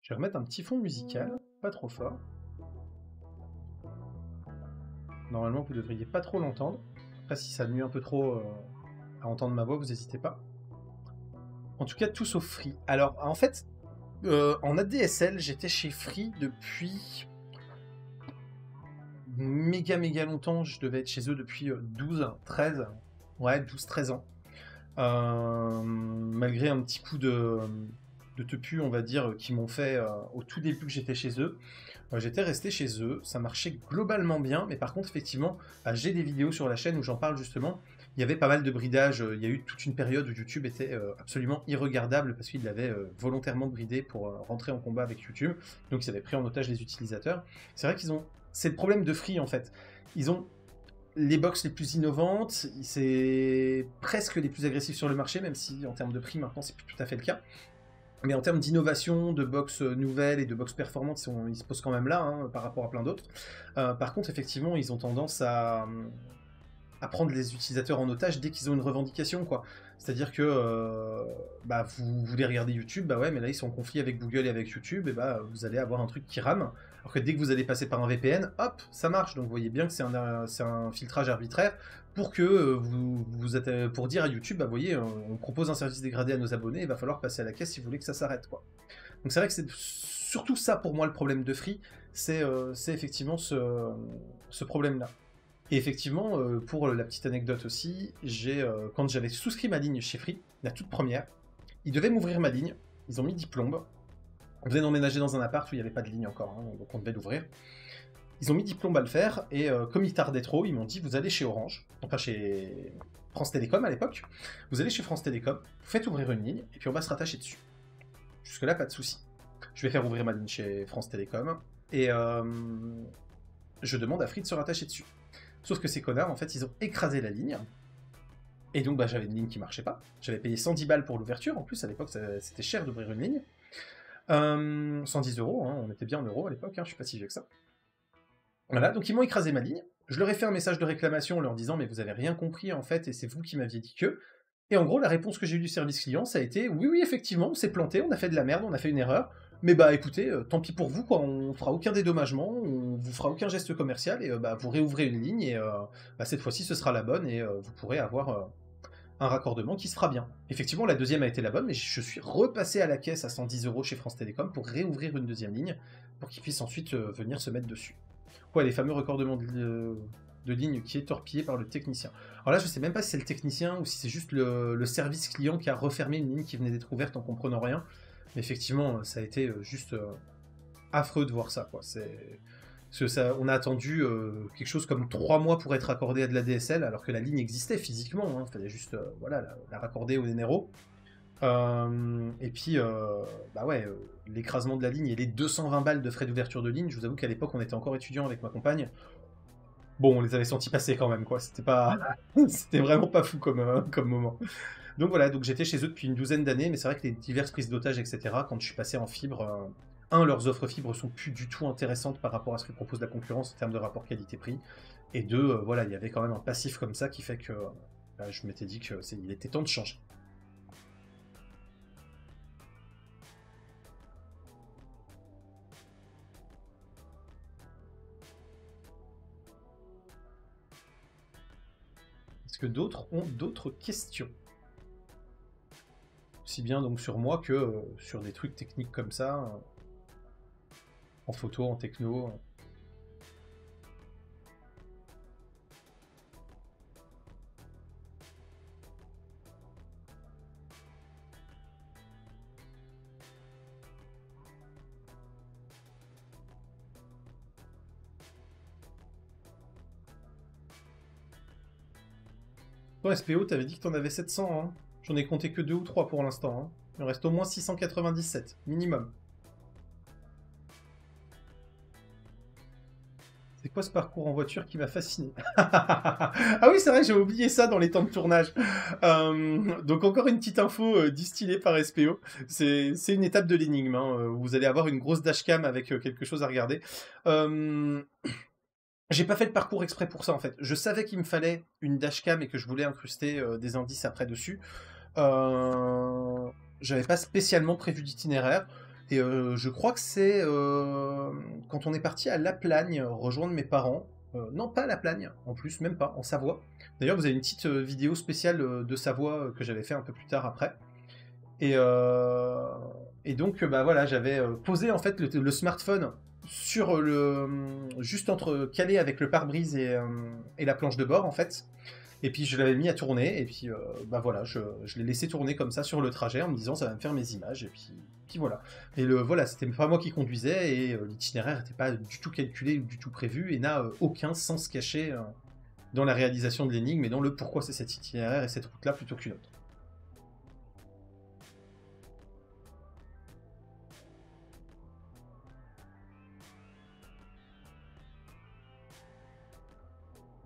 Je vais remettre un petit fond musical, pas trop fort. Normalement, vous devriez pas trop l'entendre. Après, si ça nuit un peu trop à entendre ma voix, vous n'hésitez pas. En tout cas, tout sauf Free. Alors, en fait, en ADSL, j'étais chez Free depuis méga longtemps, je devais être chez eux depuis 12, 13, ouais, 12-13 ans. Malgré un petit coup de tepu, on va dire, qu'ils m'ont fait au tout début que j'étais chez eux. J'étais resté chez eux, ça marchait globalement bien, mais par contre, effectivement, j'ai des vidéos sur la chaîne où j'en parle justement. Il y avait pas mal de bridage, il y a eu toute une période où YouTube était absolument irregardable parce qu'il l'avait volontairement bridé pour rentrer en combat avec YouTube, donc ils avaient pris en otage les utilisateurs. C'est vrai qu'ils ont... C'est le problème de Free en fait. Ils ont les box les plus innovantes, c'est presque les plus agressifs sur le marché, même si en termes de prix maintenant c'est plus tout à fait le cas. Mais en termes d'innovation, de box nouvelles et de box performantes, ils se posent quand même là, hein, par rapport à plein d'autres. Par contre, effectivement, ils ont tendance à prendre les utilisateurs en otage dès qu'ils ont une revendication, quoi. C'est-à-dire que bah, vous voulez regarder YouTube, bah ouais, mais là ils sont en conflit avec Google et avec YouTube, et bah vous allez avoir un truc qui rame. Alors que dès que vous allez passer par un VPN, hop, ça marche. Donc vous voyez bien que c'est un filtrage arbitraire pour que pour dire à YouTube, bah vous voyez, on propose un service dégradé à nos abonnés, il va falloir passer à la caisse si vous voulez que ça s'arrête, quoi. Donc c'est vrai que c'est surtout ça pour moi le problème de Free, c'est effectivement ce problème-là. Et effectivement, pour la petite anecdote aussi, quand j'avais souscrit ma ligne chez Free, la toute première, ils devaient m'ouvrir ma ligne, ils ont mis 10 plombes. On venait d'emménager dans un appart où il n'y avait pas de ligne encore, hein, donc on devait l'ouvrir. Ils ont mis 10 plombes à le faire, et comme ils tardaient trop, ils m'ont dit, vous allez chez Orange, enfin chez France Télécom à l'époque, vous allez chez France Télécom, vous faites ouvrir une ligne, et puis on va se rattacher dessus. Jusque-là, pas de souci. Je vais faire ouvrir ma ligne chez France Télécom, et je demande à Free de se rattacher dessus. Sauf que ces connards, en fait, ils ont écrasé la ligne. Et donc, bah, j'avais une ligne qui marchait pas. J'avais payé 110 balles pour l'ouverture. En plus, à l'époque, c'était cher d'ouvrir une ligne. 110 euros, hein, on était bien en euros à l'époque, hein, je suis pas si vieux que ça. Voilà, donc ils m'ont écrasé ma ligne. Je leur ai fait un message de réclamation en leur disant « Mais vous avez rien compris, en fait, et c'est vous qui m'aviez dit que... » Et en gros, la réponse que j'ai eue du service client, ça a été « Oui, effectivement, on s'est planté, on a fait de la merde, on a fait une erreur. Mais bah écoutez, tant pis pour vous, quoi, on fera aucun dédommagement, on vous fera aucun geste commercial, et bah, vous réouvrez une ligne, et bah, cette fois-ci ce sera la bonne, et vous pourrez avoir un raccordement qui se fera bien. » Effectivement, la deuxième a été la bonne, mais je suis repassé à la caisse à 110 euros chez France Télécom pour réouvrir une deuxième ligne, pour qu'ils puissent ensuite venir se mettre dessus. Ouais, les fameux raccordements de ligne qui est torpillé par le technicien. Alors là, je sais même pas si c'est le technicien ou si c'est juste le service client qui a refermé une ligne qui venait d'être ouverte en comprenant rien. Mais effectivement, ça a été juste affreux de voir ça, quoi. On a attendu quelque chose comme 3 mois pour être raccordé à de la DSL, alors que la ligne existait physiquement. Il fallait juste voilà, la raccorder au Nenero. Et puis, bah ouais, l'écrasement de la ligne et les 220 balles de frais d'ouverture de ligne, je vous avoue qu'à l'époque, on était encore étudiants avec ma compagne. Bon, on les avait sentis passer quand même, quoi. C'était pas... C'était vraiment pas fou comme moment. Donc voilà, donc j'étais chez eux depuis une douzaine d'années, mais c'est vrai que les diverses prises d'otages, etc., quand je suis passé en fibre, leurs offres fibres sont plus du tout intéressantes par rapport à ce que propose la concurrence en termes de rapport qualité-prix, et deux, voilà, il y avait quand même un passif comme ça qui fait que bah, je m'étais dit qu'il était temps de changer. Est-ce que d'autres ont d'autres questions? Aussi bien donc sur moi que sur des trucs techniques comme ça, en photo, en techno. Toi, SPO, t'avais dit que t'en avais 700, hein. J'en ai compté que 2 ou 3 pour l'instant, hein. Il en reste au moins 697, minimum. C'est quoi ce parcours en voiture qui m'a fasciné? Ah oui, c'est vrai, j'ai oublié ça dans les temps de tournage. Donc encore une petite info distillée par SPO. C'est une étape de l'énigme, hein. Vous allez avoir une grosse dashcam avec quelque chose à regarder. J'ai pas fait le parcours exprès pour ça en fait. Je savais qu'il me fallait une dashcam et que je voulais incruster des indices après dessus. J'avais pas spécialement prévu d'itinéraire. Et je crois que c'est quand on est parti à La Plagne rejoindre mes parents. Non, pas à La Plagne, en plus, même pas, en Savoie. D'ailleurs, vous avez une petite vidéo spéciale de Savoie que j'avais fait un peu plus tard après. Et donc, bah voilà, j'avais posé en fait le smartphone sur juste entre calé avec le pare-brise et la planche de bord en fait. Et puis je l'avais mis à tourner, et puis bah voilà, je l'ai laissé tourner comme ça sur le trajet en me disant ça va me faire mes images, et puis voilà. Et voilà, c'était pas moi qui conduisais, et l'itinéraire n'était pas du tout calculé ou du tout prévu, et n'a aucun sens caché dans la réalisation de l'énigme, et dans le pourquoi c'est cet itinéraire et cette route-là plutôt qu'une autre.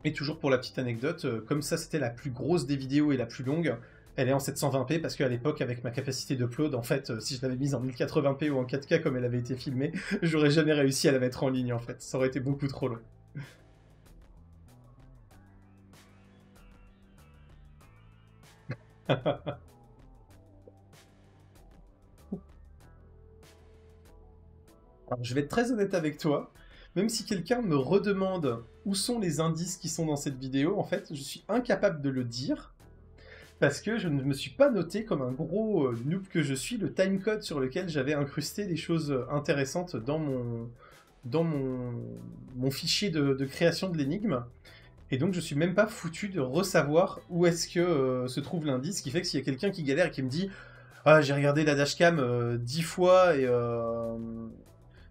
Et toujours pour la petite anecdote, comme ça c'était la plus grosse des vidéos et la plus longue, elle est en 720p parce qu'à l'époque, avec ma capacité d'upload, en fait, si je l'avais mise en 1080p ou en 4K comme elle avait été filmée, j'aurais jamais réussi à la mettre en ligne en fait. Ça aurait été beaucoup trop long. Alors, je vais être très honnête avec toi. Même si quelqu'un me redemande où sont les indices qui sont dans cette vidéo, en fait, je suis incapable de le dire parce que je ne me suis pas noté comme un gros noob que je suis le timecode sur lequel j'avais incrusté des choses intéressantes dans mon fichier de création de l'énigme. Et donc je suis même pas foutu de ressavoir où est-ce que se trouve l'indice, ce qui fait que s'il y a quelqu'un qui galère et qui me dit ah j'ai regardé la dashcam 10 fois et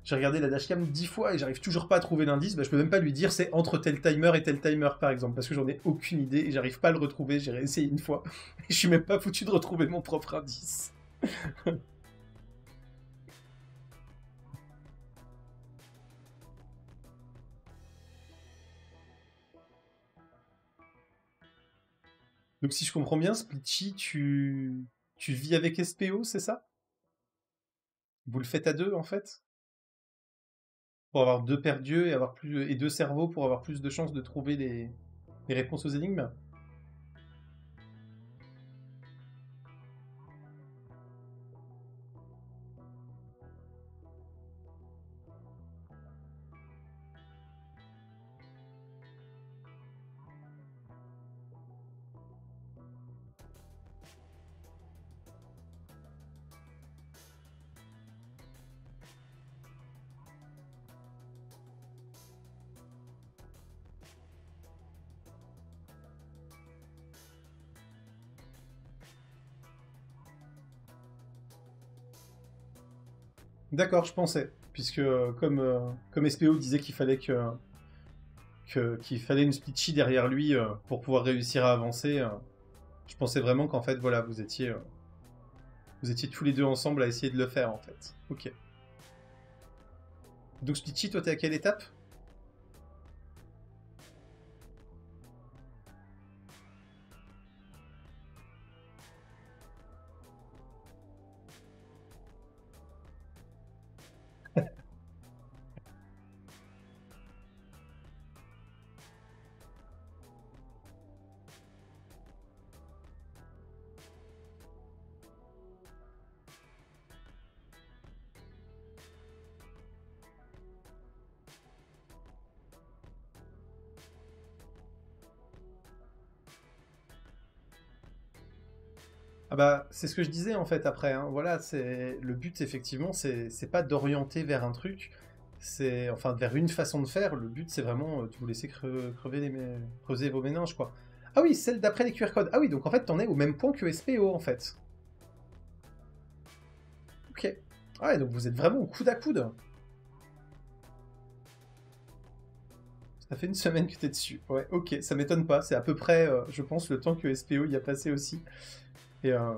j'ai regardé la dashcam 10 fois et j'arrive toujours pas à trouver l'indice, bah, je peux même pas lui dire c'est entre tel timer et tel timer par exemple, parce que j'en ai aucune idée et j'arrive pas à le retrouver, j'ai réessayé une fois et je suis même pas foutu de retrouver mon propre indice. Donc si je comprends bien, Splitchy, tu vis avec SPO, c'est ça? Vous le faites à deux en fait? Pour avoir deux paires d'yeux et avoir plus et deux cerveaux pour avoir plus de chances de trouver les réponses aux énigmes? D'accord, je pensais, puisque comme SPO disait qu'il fallait qu'il fallait une Splitchy derrière lui pour pouvoir réussir à avancer, je pensais vraiment qu'en fait voilà vous étiez tous les deux ensemble à essayer de le faire en fait. Ok. Donc Splitchy, toi t'es à quelle étape? Ah bah c'est ce que je disais en fait après, hein. Voilà, c'est le but effectivement, c'est pas d'orienter vers un truc, c'est enfin vers une façon de faire. Le but c'est vraiment de vous laisser creuser vos méninges quoi. Ah oui, celle d'après les QR codes. Ah oui, donc en fait t'en es au même point que SPO en fait. Ok. Ah ouais, donc vous êtes vraiment au coude à coude. Ça fait une semaine que t'es dessus. Ouais, ok, ça m'étonne pas. C'est à peu près, je pense, le temps que SPO y a passé aussi. Et, euh,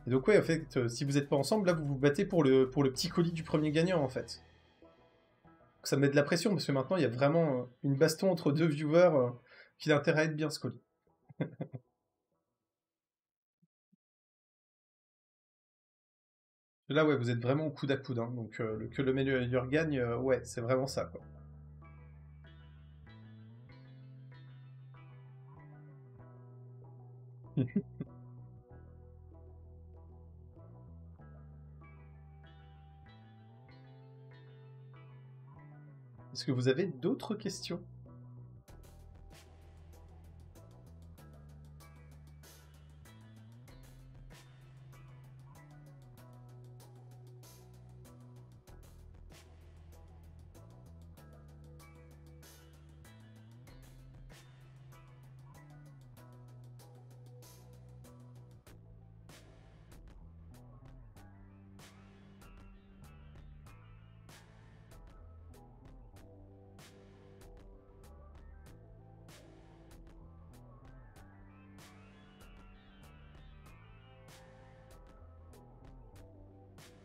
et donc ouais, en fait, si vous n'êtes pas ensemble, là vous vous battez pour le petit colis du premier gagnant en fait. Donc, ça met de la pression parce que maintenant il y a vraiment une baston entre deux viewers qui a intérêt à être bien ce colis. Là ouais, vous êtes vraiment au coude à coude, hein. Donc que le meilleur gagne, ouais, c'est vraiment ça quoi. Est-ce que vous avez d'autres questions?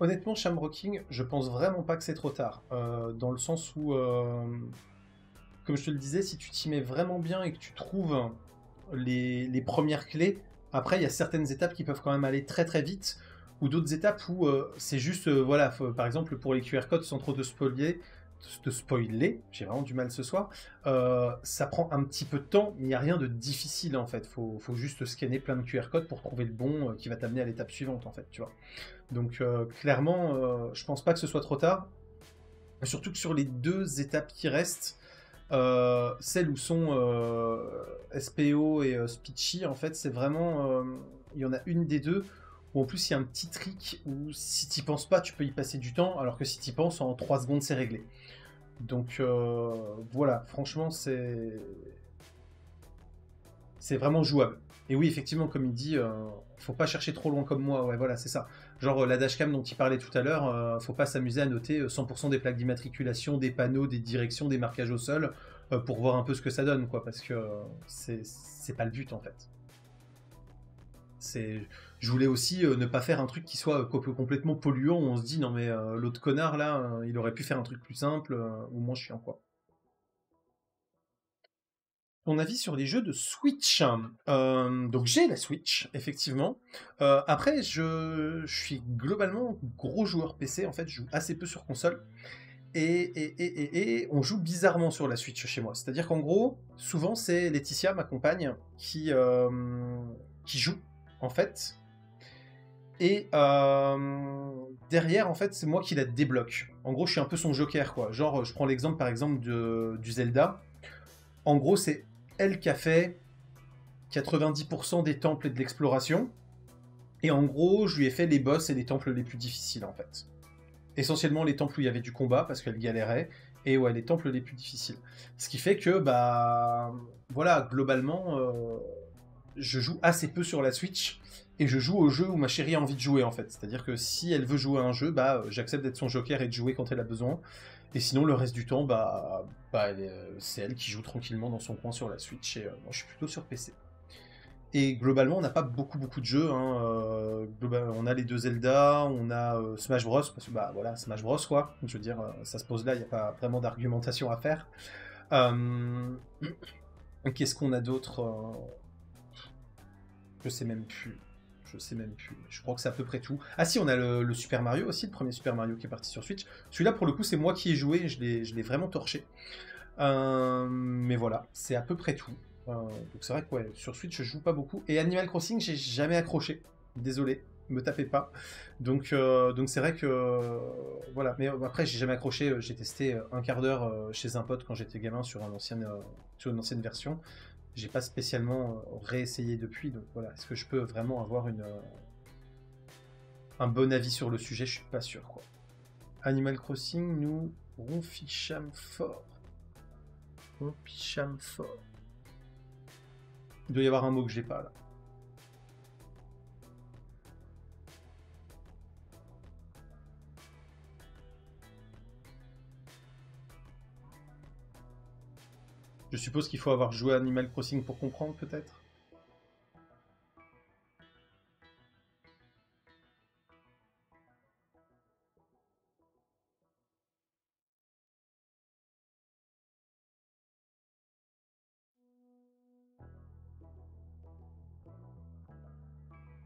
Honnêtement, Shamrocking, je pense vraiment pas que c'est trop tard. Dans le sens où, comme je te le disais, si tu t'y mets vraiment bien et que tu trouves les premières clés, après, il y a certaines étapes qui peuvent quand même aller très très vite, ou d'autres étapes où c'est juste, voilà, par exemple, pour les QR codes, sans trop te spoiler, j'ai vraiment du mal ce soir, ça prend un petit peu de temps, mais il n'y a rien de difficile en fait. Faut juste scanner plein de QR codes pour trouver le bon qui va t'amener à l'étape suivante en fait, tu vois. Donc clairement, je pense pas que ce soit trop tard. Surtout que sur les deux étapes qui restent, celles où sont SPO et Speechy, en fait, c'est vraiment. Il y en a une des deux où en plus il y a un petit trick où si t'y penses pas, tu peux y passer du temps, alors que si t'y penses, en 3 secondes, c'est réglé. Donc voilà, franchement, c'est vraiment jouable. Et oui, effectivement, comme il dit, faut pas chercher trop loin comme moi. Ouais, voilà, c'est ça. Genre la dashcam dont il parlait tout à l'heure, faut pas s'amuser à noter 100% des plaques d'immatriculation, des panneaux, des directions, des marquages au sol pour voir un peu ce que ça donne, quoi, parce que c'est pas le but en fait. Je voulais aussi ne pas faire un truc qui soit complètement polluant où on se dit non mais l'autre connard là, il aurait pu faire un truc plus simple ou moins chiant quoi. Ton avis sur les jeux de Switch. Donc j'ai la Switch, effectivement. Après, je suis globalement gros joueur PC, en fait, je joue assez peu sur console. Et on joue bizarrement sur la Switch chez moi. C'est-à-dire qu'en gros, souvent c'est Laetitia, ma compagne, qui joue, en fait. Et derrière, en fait, c'est moi qui la débloque. En gros, je suis un peu son joker, quoi. Genre, je prends l'exemple, par exemple, du Zelda. En gros, c'est elle qui a fait 90% des temples et de l'exploration. Et en gros, je lui ai fait les boss et les temples les plus difficiles, en fait. Essentiellement les temples où il y avait du combat, parce qu'elle galérait. Et ouais, les temples les plus difficiles. Ce qui fait que, bah... Voilà, globalement, je joue assez peu sur la Switch. Et je joue au jeu où ma chérie a envie de jouer, en fait. C'est-à-dire que si elle veut jouer à un jeu, bah, j'accepte d'être son joker et de jouer quand elle a besoin. Et sinon, le reste du temps, c'est elle qui joue tranquillement dans son coin sur la Switch. Et moi, je suis plutôt sur PC. Et globalement, on n'a pas beaucoup de jeux. Hein. On a les deux Zelda, on a Smash Bros. Parce que bah voilà, Smash Bros. Quoi. Je veux dire, ça se pose là, il n'y a pas vraiment d'argumentation à faire. Euh, Qu'est-ce qu'on a d'autre Je sais même plus. Je sais même plus. Je crois que c'est à peu près tout. Ah si, on a le Super Mario aussi, le premier Super Mario qui est parti sur Switch. Celui-là, pour le coup, c'est moi qui ai joué, et je l'ai vraiment torché. Mais voilà, c'est à peu près tout. Donc c'est vrai que ouais, sur Switch je joue pas beaucoup. Et Animal Crossing, j'ai jamais accroché. Désolé, me tapez pas. Donc c'est vrai que voilà. Mais après j'ai jamais accroché. J'ai testé un quart d'heure chez un pote quand j'étais gamin sur une ancienne version. J'ai pas spécialement réessayé depuis. Donc voilà, est-ce que je peux vraiment avoir un bon avis sur le sujet? Je suis pas sûr quoi. Animal Crossing, nous ronficham fort. Ronficham fort. Il doit y avoir un mot que j'ai pas là. Je suppose qu'il faut avoir joué à Animal Crossing pour comprendre, peut-être.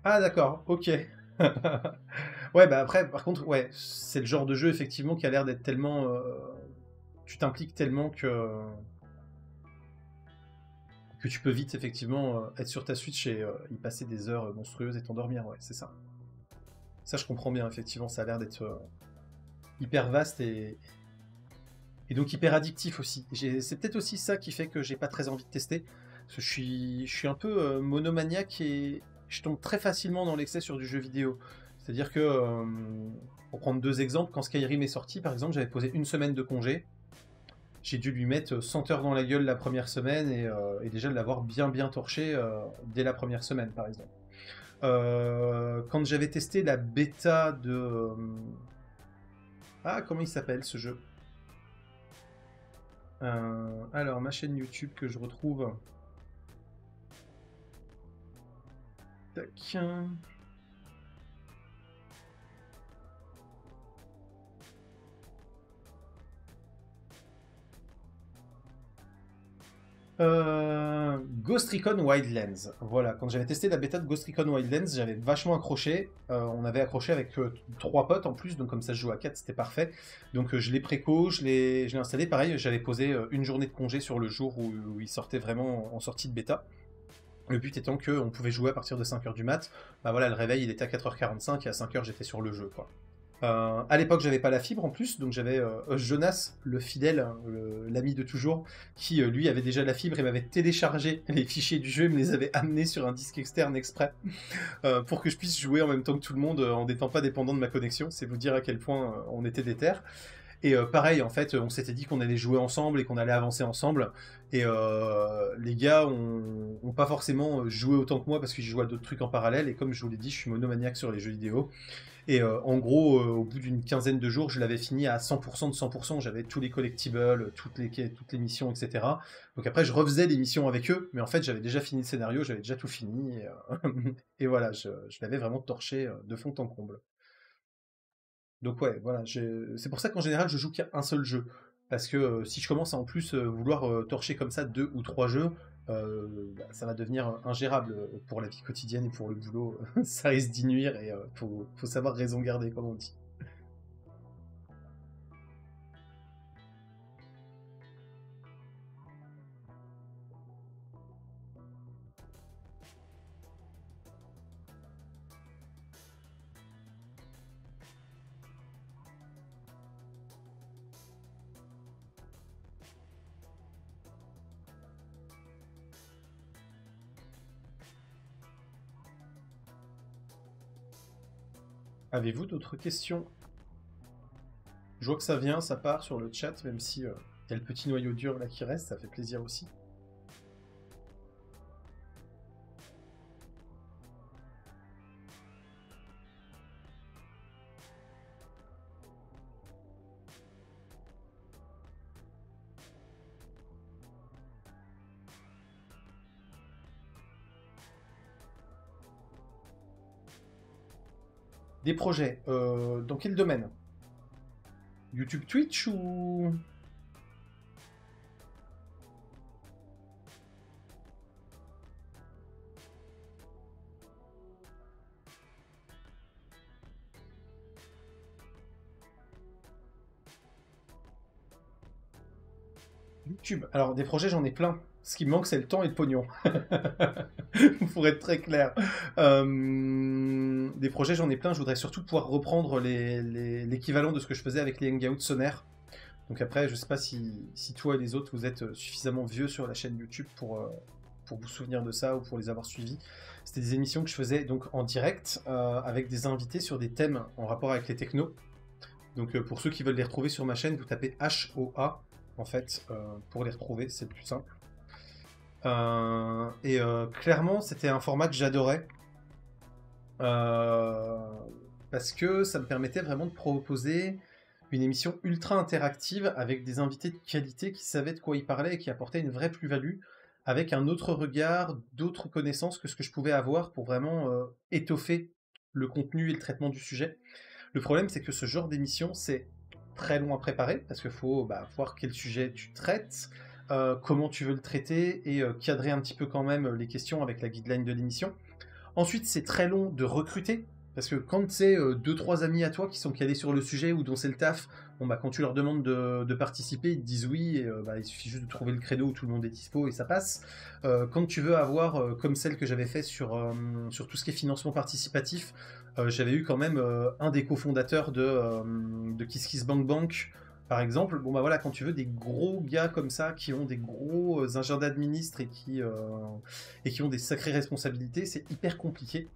Ah d'accord, ok. Ouais, bah après, par contre, ouais, c'est le genre de jeu effectivement qui a l'air d'être tellement, tu t'impliques tellement que tu peux vite effectivement être sur ta Switch et y passer des heures monstrueuses et t'endormir. Ouais, c'est ça. Ça, je comprends bien. Effectivement, ça a l'air d'être hyper vaste et donc hyper addictif aussi. C'est peut-être aussi ça qui fait que j'ai pas très envie de tester. Parce que je suis un peu monomaniaque et je tombe très facilement dans l'excès sur du jeu vidéo. C'est-à-dire que, pour prendre deux exemples, quand Skyrim est sorti, par exemple, j'avais posé une semaine de congé. J'ai dû lui mettre 100 heures dans la gueule la première semaine et déjà de l'avoir bien torché dès la première semaine, par exemple. Quand j'avais testé la bêta de... Ah, comment il s'appelle ce jeu? Alors, ma chaîne YouTube que je retrouve. Tac. Ghost Recon Wildlands. Voilà, quand j'avais testé la bêta de Ghost Recon Wildlands, j'avais vachement accroché. On avait accroché avec 3 potes en plus, donc comme ça je joue à 4, c'était parfait. Donc je l'ai préco, je l'ai installé. Pareil, j'avais posé une journée de congé sur le jour où il sortait vraiment en sortie de bêta. Le but étant qu'on pouvait jouer à partir de 5h du mat. Bah voilà, le réveil il était à 4h45 et à 5h j'étais sur le jeu, quoi. À l'époque, j'avais pas la fibre en plus, donc j'avais Jonas, le fidèle, hein, l'ami de toujours, qui lui avait déjà la fibre et m'avait téléchargé les fichiers du jeu et me les avait amenés sur un disque externe exprès pour que je puisse jouer en même temps que tout le monde en n'étant pas dépendant de ma connexion. C'est vous dire à quel point on était déter. Et pareil, en fait, on s'était dit qu'on allait jouer ensemble et qu'on allait avancer ensemble. Et les gars ont pas forcément joué autant que moi parce qu'ils jouaient à d'autres trucs en parallèle. Et comme je vous l'ai dit, je suis monomaniaque sur les jeux vidéo. Et en gros, au bout d'une quinzaine de jours, je l'avais fini à 100% de 100%. J'avais tous les collectibles, toutes les missions, etc. Donc après, je refaisais les missions avec eux, mais en fait, j'avais déjà fini le scénario, j'avais déjà tout fini. Et, et voilà, je l'avais vraiment torché de fond en comble. Donc ouais, voilà, c'est pour ça qu'en général, je joue qu'à un seul jeu. Parce que si je commence à en plus vouloir torcher comme ça 2 ou 3 jeux, bah, ça va devenir ingérable pour la vie quotidienne et pour le boulot. Ça risque d'y nuire et faut savoir raison garder, comme on dit. Avez-vous d'autres questions? Je vois que ça vient, ça part sur le chat, même si il y a le petit noyau dur là qui reste, ça fait plaisir aussi. Des projets, dans quel domaine? YouTube, Twitch ou... YouTube. Alors, des projets, j'en ai plein. Ce qui me manque, c'est le temps et le pognon. Pour être très clair. Des projets, j'en ai plein. Je voudrais surtout pouvoir reprendre l'équivalent de ce que je faisais avec les Hangouts Sonaire. Donc après, je sais pas si toi et les autres, vous êtes suffisamment vieux sur la chaîne YouTube pour vous souvenir de ça ou pour les avoir suivis. C'était des émissions que je faisais donc en direct avec des invités sur des thèmes en rapport avec les technos. Donc pour ceux qui veulent les retrouver sur ma chaîne, vous tapez HOA en fait pour les retrouver, c'est le plus simple. Clairement, c'était un format que j'adorais parce que ça me permettait vraiment de proposer une émission ultra interactive avec des invités de qualité qui savaient de quoi ils parlaient et qui apportaient une vraie plus-value avec un autre regard, d'autres connaissances que ce que je pouvais avoir pour vraiment étoffer le contenu et le traitement du sujet. Le problème, c'est que ce genre d'émission, c'est très long à préparer parce qu'il faut voir quel sujet tu traites, comment tu veux le traiter et cadrer un petit peu quand même les questions avec la guideline de l'émission. Ensuite, c'est très long de recruter. Parce que quand c'est 2-3 amis à toi qui sont calés sur le sujet ou dont c'est le taf, bon quand tu leur demandes de participer, ils te disent oui, et il suffit juste de trouver le créneau où tout le monde est dispo et ça passe. Quand tu veux avoir, comme celle que j'avais fait sur tout ce qui est financement participatif, j'avais eu quand même un des cofondateurs de KissKissBankBank, par exemple. Bon voilà, quand tu veux des gros gars comme ça, qui ont des gros agendas de ministres et qui ont des sacrées responsabilités, c'est hyper compliqué.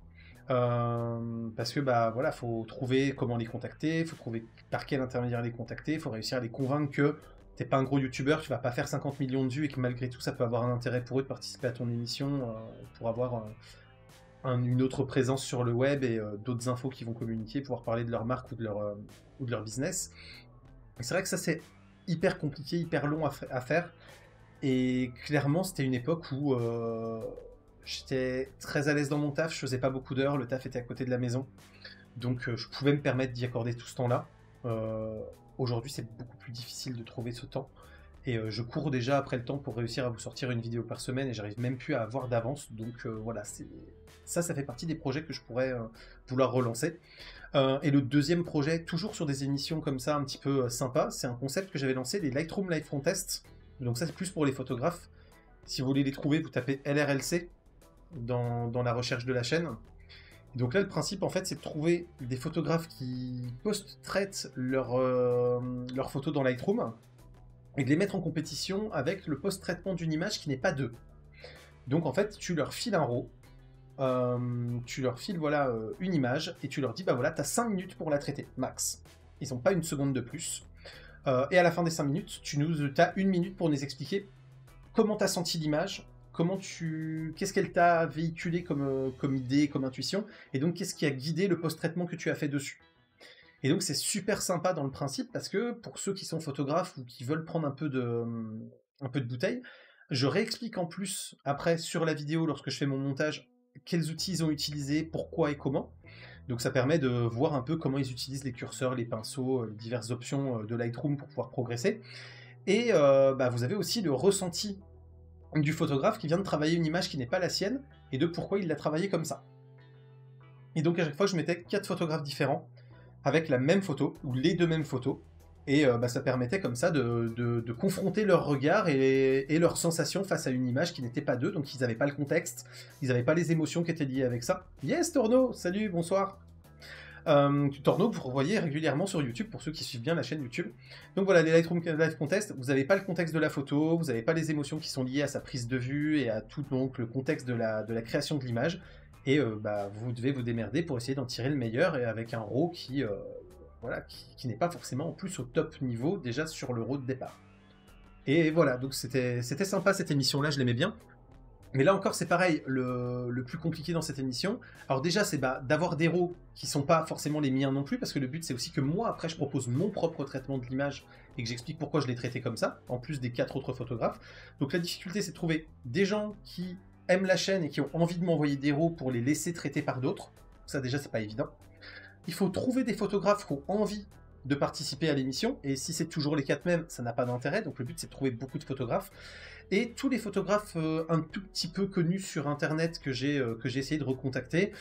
Parce que voilà, faut trouver comment les contacter, faut trouver par quel intermédiaire les contacter, faut réussir à les convaincre que t'es pas un gros youtubeur, tu vas pas faire 50 millions de vues et que malgré tout ça peut avoir un intérêt pour eux de participer à ton émission pour avoir une autre présence sur le web et d'autres infos qu'ils vont communiquer, pouvoir parler de leur marque ou de leur business. Et c'est vrai que ça c'est hyper compliqué, hyper long à faire et clairement c'était une époque où j'étais très à l'aise dans mon taf, je faisais pas beaucoup d'heures, le taf était à côté de la maison, donc je pouvais me permettre d'y accorder tout ce temps-là. Aujourd'hui, c'est beaucoup plus difficile de trouver ce temps, Et je cours déjà après le temps pour réussir à vous sortir une vidéo par semaine et j'arrive même plus à avoir d'avance. Donc voilà, ça fait partie des projets que je pourrais vouloir relancer. Et le deuxième projet, toujours sur des émissions comme ça, un petit peu sympa, c'est un concept que j'avais lancé, les Lightroom Live Contest. Donc ça, c'est plus pour les photographes. Si vous voulez les trouver, vous tapez LRLC dans la recherche de la chaîne. Donc là, le principe, en fait, c'est de trouver des photographes qui post-traitent leurs photos dans Lightroom et de les mettre en compétition avec le post-traitement d'une image qui n'est pas d'eux. Donc en fait, tu leur files un RAW, tu leur files voilà, une image, et tu leur dis, bah voilà, t'as 5 minutes pour la traiter, max. Ils n'ont pas une seconde de plus. Et à la fin des 5 minutes, t'as 1 minute pour nous expliquer comment t'as senti l'image, qu'est-ce qu'elle t'a véhiculé comme idée, comme intuition, et donc qu'est-ce qui a guidé le post-traitement que tu as fait dessus. Et donc c'est super sympa dans le principe, parce que pour ceux qui sont photographes ou qui veulent prendre un peu de bouteille, je réexplique en plus après sur la vidéo lorsque je fais mon montage quels outils ils ont utilisés, pourquoi et comment. Donc ça permet de voir un peu comment ils utilisent les curseurs, les pinceaux, les diverses options de Lightroom pour pouvoir progresser. Et vous avez aussi le ressenti du photographe qui vient de travailler une image qui n'est pas la sienne et de pourquoi il l'a travaillée comme ça. Et donc à chaque fois je mettais 4 photographes différents avec la même photo, ou les deux mêmes photos, et ça permettait comme ça de confronter leur regard et leurs sensations face à une image qui n'était pas d'eux, donc ils n'avaient pas le contexte, ils n'avaient pas les émotions qui étaient liées avec ça. Yes Torno, salut, bonsoir. Torno que vous revoyez régulièrement sur YouTube, pour ceux qui suivent bien la chaîne YouTube. Donc voilà, les Lightroom Live Contest, vous n'avez pas le contexte de la photo, vous n'avez pas les émotions qui sont liées à sa prise de vue et à tout donc le contexte de la création de l'image, et vous devez vous démerder pour essayer d'en tirer le meilleur, et avec un RAW qui n'est pas forcément en plus au top niveau déjà sur le RAW de départ. Et voilà, donc c'était sympa cette émission-là, je l'aimais bien. Mais là encore, c'est pareil, le plus compliqué dans cette émission. Alors déjà, c'est d'avoir des RAW qui sont pas forcément les miens non plus, parce que le but, c'est aussi que moi, après, je propose mon propre traitement de l'image et que j'explique pourquoi je l'ai traité comme ça, en plus des 4 autres photographes. Donc la difficulté, c'est de trouver des gens qui aiment la chaîne et qui ont envie de m'envoyer des RAW pour les laisser traiter par d'autres. Ça, déjà, c'est pas évident. Il faut trouver des photographes qui ont envie de participer à l'émission, et si c'est toujours les 4 mêmes, ça n'a pas d'intérêt, donc le but c'est de trouver beaucoup de photographes. Et tous les photographes un tout petit peu connus sur internet que j'ai essayé de recontacter,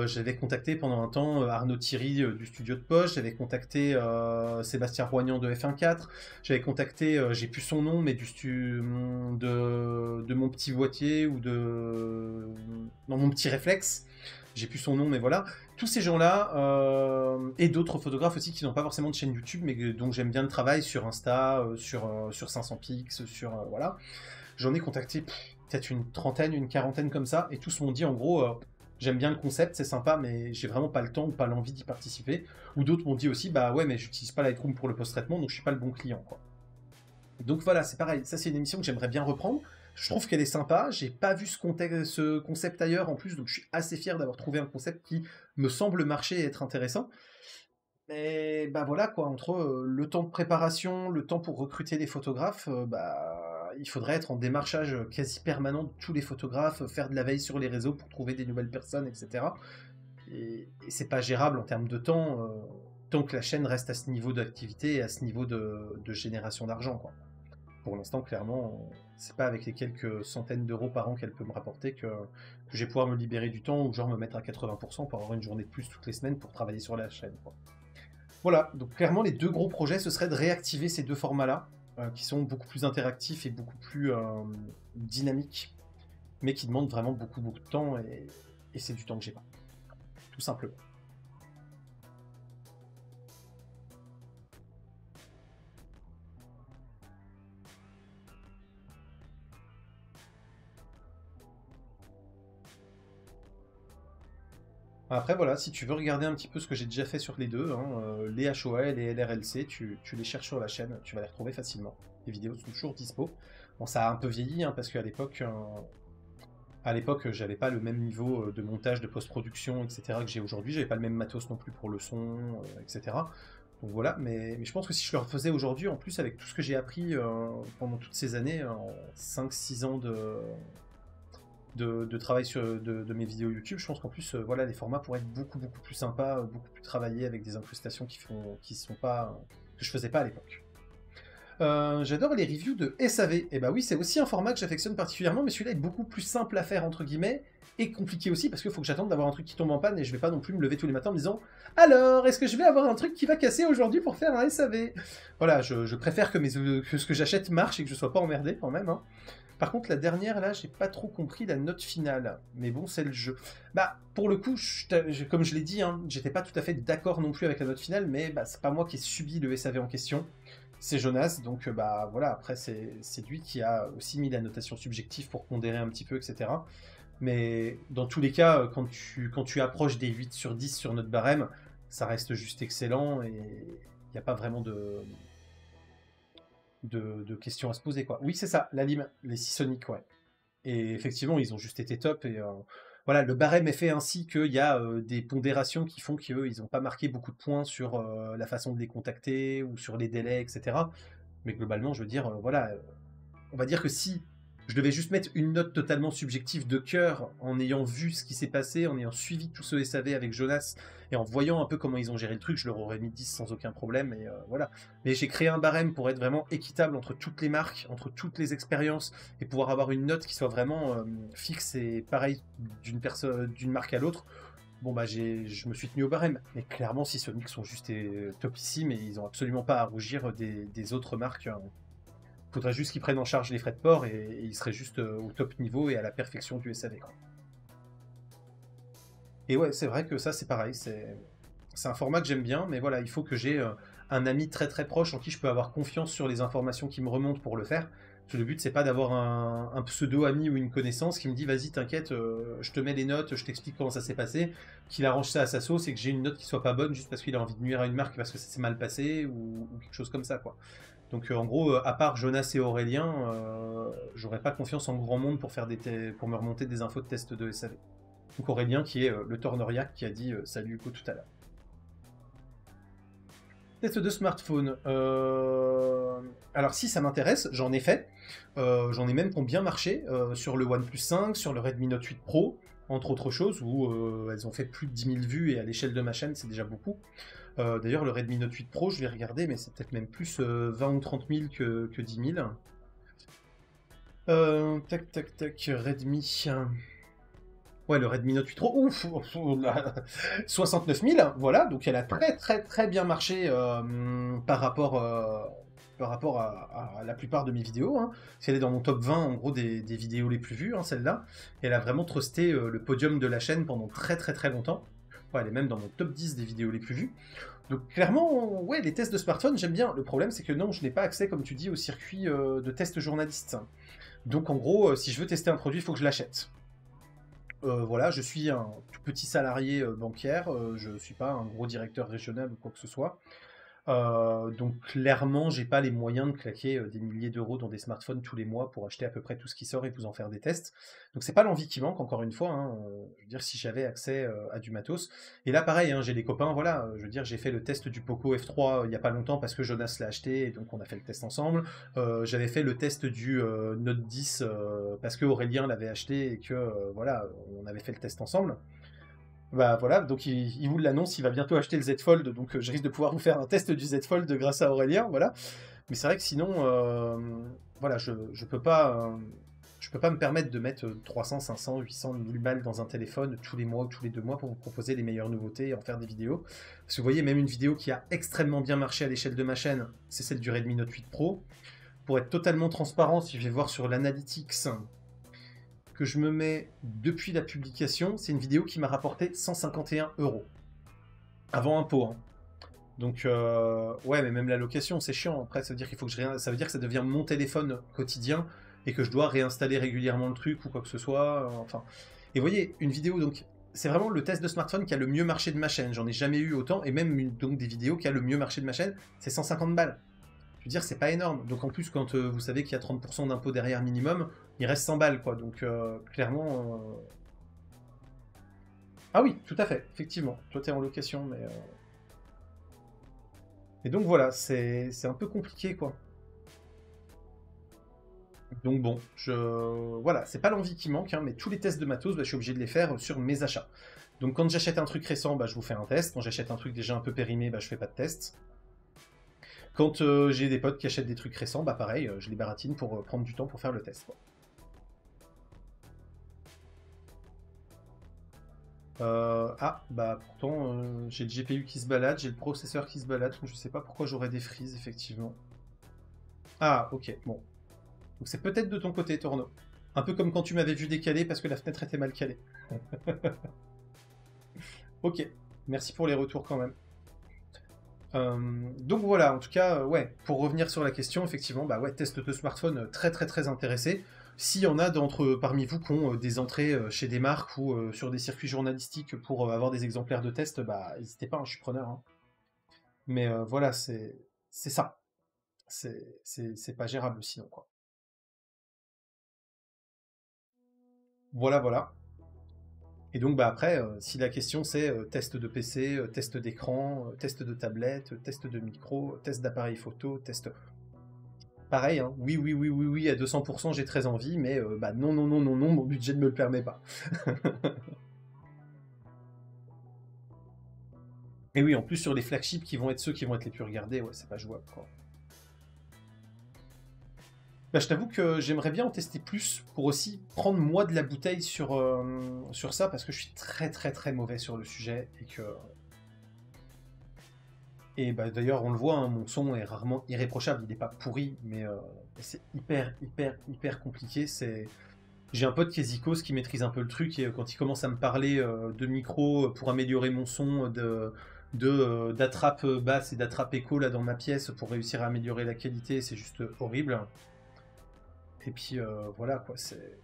j'avais contacté pendant un temps Arnaud Thierry du studio de Poche, j'avais contacté Sébastien Roignan de F1.4, j'avais contacté, j'ai plus son nom, mais de mon petit boîtier ou dans mon petit réflexe, j'ai plus son nom, mais voilà. Tous ces gens-là, et d'autres photographes aussi qui n'ont pas forcément de chaîne YouTube, mais dont j'aime bien le travail sur Insta, sur 500 pix, voilà. J'en ai contacté peut-être une trentaine, une quarantaine comme ça, et tous m'ont dit en gros, j'aime bien le concept, c'est sympa, mais j'ai vraiment pas le temps ou pas l'envie d'y participer. Ou d'autres m'ont dit aussi, bah ouais, mais j'utilise pas Lightroom pour le post-traitement, donc je suis pas le bon client, quoi. Donc voilà, c'est pareil, ça c'est une émission que j'aimerais bien reprendre. Je trouve qu'elle est sympa, j'ai pas vu ce concept ailleurs en plus, donc je suis assez fier d'avoir trouvé un concept qui me semble marcher et être intéressant. Mais voilà quoi, entre le temps de préparation, le temps pour recruter les photographes, il faudrait être en démarchage quasi permanent de tous les photographes, faire de la veille sur les réseaux pour trouver des nouvelles personnes, etc. Et c'est pas gérable en termes de temps, tant que la chaîne reste à ce niveau d'activité et à ce niveau de génération d'argent, quoi. Pour l'instant, clairement, c'est pas avec les quelques centaines d'euros par an qu'elle peut me rapporter que je vais pouvoir me libérer du temps ou genre me mettre à 80% pour avoir une journée de plus toutes les semaines pour travailler sur la chaîne, quoi. Voilà, donc clairement les deux gros projets, ce serait de réactiver ces deux formats-là, qui sont beaucoup plus interactifs et beaucoup plus dynamiques, mais qui demandent vraiment beaucoup de temps, et c'est du temps que j'ai pas, tout simplement. Après voilà, si tu veux regarder un petit peu ce que j'ai déjà fait sur les deux, hein, les HOL et LRLC, tu les cherches sur la chaîne, tu vas les retrouver facilement. Les vidéos sont toujours dispo. Bon, ça a un peu vieilli, hein, parce qu'à l'époque, j'avais pas le même niveau de montage, de post-production, etc. que j'ai aujourd'hui. J'avais pas le même matos non plus pour le son, etc. Donc voilà, mais je pense que si je le refaisais aujourd'hui, en plus avec tout ce que j'ai appris pendant toutes ces années, en 5-6 ans de travail de mes vidéos YouTube, je pense qu'en plus, voilà, les formats pourraient être beaucoup plus sympas, beaucoup plus travaillés, avec des incrustations qui sont pas, que je faisais pas à l'époque. J'adore les reviews de SAV. Et bah oui, c'est aussi un format que j'affectionne particulièrement, mais celui-là est beaucoup plus simple à faire, entre guillemets, et compliqué aussi, parce qu'il faut que j'attende d'avoir un truc qui tombe en panne, et je vais pas non plus me lever tous les matins en me disant « Alors, est-ce que je vais avoir un truc qui va casser aujourd'hui pour faire un SAV ?» Voilà, je préfère que, que ce que j'achète marche et que je sois pas emmerdé quand même, hein. Par contre, la dernière, là, j'ai pas trop compris la note finale. Mais bon, c'est le jeu. Bah, pour le coup, comme je l'ai dit, hein, j'étais pas tout à fait d'accord non plus avec la note finale, mais bah, c'est pas moi qui ai subi le SAV en question. C'est Jonas, donc bah voilà, après c'est lui qui a aussi mis la notation subjective pour pondérer un petit peu, etc. Mais dans tous les cas, quand tu approches des 8 sur 10 sur notre barème, ça reste juste excellent et il n'y a pas vraiment de questions à se poser, quoi. Oui, c'est ça, la lime, les Sonic, ouais. Et effectivement, ils ont juste été top. Et voilà, le barème est fait ainsi qu'il y a des pondérations qui font qu'eux, ils n'ont pas marqué beaucoup de points sur la façon de les contacter ou sur les délais, etc. Mais globalement, je veux dire, voilà, on va dire que si je devais juste mettre une note totalement subjective de cœur en ayant vu ce qui s'est passé, en ayant suivi tout ce SAV avec Jonas et en voyant un peu comment ils ont géré le truc, je leur aurais mis 10 sans aucun problème. Et voilà. Mais j'ai créé un barème pour être vraiment équitable entre toutes les marques, entre toutes les expériences et pouvoir avoir une note qui soit vraiment fixe et pareille d'une marque à l'autre. Bon bah je me suis tenu au barème. Mais clairement, si Sonic sont juste topissimes et ils ont absolument pas à rougir des autres marques. Faudrait juste qu'ils prennent en charge les frais de port et ils seraient juste au top niveau et à la perfection du SAV, quoi. Et ouais, c'est vrai que ça, c'est pareil. C'est un format que j'aime bien, mais voilà, il faut que j'ai un ami très très proche en qui je peux avoir confiance sur les informations qui me remontent pour le faire. Parce que le but, c'est pas d'avoir un pseudo-ami ou une connaissance qui me dit vas-y, t'inquiète, je te mets les notes, je t'explique comment ça s'est passé, qu'il arrange ça à sa sauce et que j'ai une note qui soit pas bonne juste parce qu'il a envie de nuire à une marque parce que ça s'est mal passé ou quelque chose comme ça, quoi. Donc en gros, à part Jonas et Aurélien, j'aurais pas confiance en grand monde pour, pour me remonter des infos de test de SAV. Donc Aurélien qui est le Tornoriac qui a dit salut Hugo tout à l'heure. Test de smartphone. Alors si ça m'intéresse, j'en ai fait. J'en ai même qui ont bien marché sur le OnePlus 5, sur le Redmi Note 8 Pro, entre autres choses, où elles ont fait plus de 10 000 vues et à l'échelle de ma chaîne, c'est déjà beaucoup. D'ailleurs, le Redmi Note 8 Pro, je vais regarder, mais c'est peut-être même plus 20 ou 30 000 que 10 000. Tac, tac, tac, Redmi. Ouais, le Redmi Note 8 Pro, ouf, 69 000, voilà, donc elle a très très très bien marché par rapport à la plupart de mes vidéos. Hein. Elle est dans mon top 20 en gros des vidéos les plus vues, hein, celle-là. Elle a vraiment trusté le podium de la chaîne pendant très très très longtemps. Ouais, elle est même dans mon top 10 des vidéos les plus vues. Donc clairement, ouais, les tests de smartphone, j'aime bien. Le problème, c'est que non, je n'ai pas accès, comme tu dis, au circuit de test journaliste. Donc en gros, si je veux tester un produit, il faut que je l'achète. Voilà, je suis un tout petit salarié bancaire, je ne suis pas un gros directeur régional ou quoi que ce soit. Donc clairement, j'ai pas les moyens de claquer des milliers d'euros dans des smartphones tous les mois pour acheter à peu près tout ce qui sort et vous en faire des tests. Donc c'est pas l'envie qui manque, encore une fois. Hein, je veux dire, si j'avais accès à du matos. Et là, pareil, hein, j'ai des copains, voilà. Je veux dire, j'ai fait le test du Poco F3 il y a pas longtemps parce que Jonas l'a acheté et donc on a fait le test ensemble. J'avais fait le test du Note 10 parce que Aurélien l'avait acheté et que voilà, on avait fait le test ensemble. Bah voilà, donc il vous l'annonce, il va bientôt acheter le Z Fold, donc je risque de pouvoir vous faire un test du Z Fold grâce à Aurélien, voilà. Mais c'est vrai que sinon, voilà, je peux pas me permettre de mettre 300, 500, 800, 1000 balles dans un téléphone tous les mois ou tous les 2 mois pour vous proposer les meilleures nouveautés et en faire des vidéos. Parce que vous voyez, même une vidéo qui a extrêmement bien marché à l'échelle de ma chaîne, c'est celle du Redmi Note 8 Pro. Pour être totalement transparent, si je vais voir sur l'analytics que je me mets depuis la publication, c'est une vidéo qui m'a rapporté 151 €. Avant impôt, hein. Donc, ouais, mais même la location, c'est chiant. Après, ça veut dire qu'il faut que ça veut dire que ça devient mon téléphone quotidien et que je dois réinstaller régulièrement le truc ou quoi que ce soit. Enfin, et vous voyez, une vidéo, donc, c'est vraiment le test de smartphone qui a le mieux marché de ma chaîne. J'en ai jamais eu autant. Et même donc des vidéos qui a le mieux marché de ma chaîne, c'est 150 balles. Je veux dire, c'est pas énorme. Donc en plus, quand vous savez qu'il y a 30% d'impôt derrière minimum, il reste 100 balles, quoi. Donc clairement... Ah oui, tout à fait, effectivement. Toi, t'es en location, mais... Et donc voilà, c'est un peu compliqué, quoi. Donc bon, voilà, c'est pas l'envie qui manque, hein, mais tous les tests de matos, bah, je suis obligé de les faire sur mes achats. Donc quand j'achète un truc récent, bah, je vous fais un test. Quand j'achète un truc déjà un peu périmé, bah, je fais pas de test. Quand j'ai des potes qui achètent des trucs récents, bah pareil, je les baratine pour prendre du temps pour faire le test, quoi. Ah, bah pourtant, j'ai le GPU qui se balade, j'ai le processeur qui se balade, donc je sais pas pourquoi j'aurais des freezes, effectivement. Ah, ok, bon. Donc c'est peut-être de ton côté, Torno. Un peu comme quand tu m'avais vu décaler parce que la fenêtre était mal calée. Ok, merci pour les retours quand même. Donc voilà, en tout cas, ouais, pour revenir sur la question, effectivement, bah ouais, test de smartphone très très très intéressé. S'il y en a parmi vous qui ont des entrées chez des marques ou sur des circuits journalistiques pour avoir des exemplaires de test, bah n'hésitez pas, hein, je suis preneur, hein. Mais voilà, c'est ça. C'est pas gérable sinon, quoi. Voilà, voilà. Et donc bah après, si la question c'est test de PC, test d'écran, test de tablette, test de micro, test d'appareil photo, test. Pareil, hein, oui, oui, oui, oui, oui, à 200%, j'ai très envie, mais bah non, non, non, non, non, mon budget ne me le permet pas. Et oui, en plus sur les flagships qui vont être ceux qui vont être les plus regardés, ouais, c'est pas jouable, quoi. Bah, je t'avoue que j'aimerais bien en tester plus pour aussi prendre moi de la bouteille sur ça, parce que je suis très très très mauvais sur le sujet et que. Et bah, d'ailleurs, on le voit, hein, mon son est rarement irréprochable, il n'est pas pourri, mais c'est hyper, hyper, hyper compliqué. J'ai un pote qui est Zikos qui maîtrise un peu le truc, et quand il commence à me parler de micro pour améliorer mon son, d'attrape basse et d'attrape écho là dans ma pièce pour réussir à améliorer la qualité, c'est juste horrible. Et puis voilà quoi, c'est.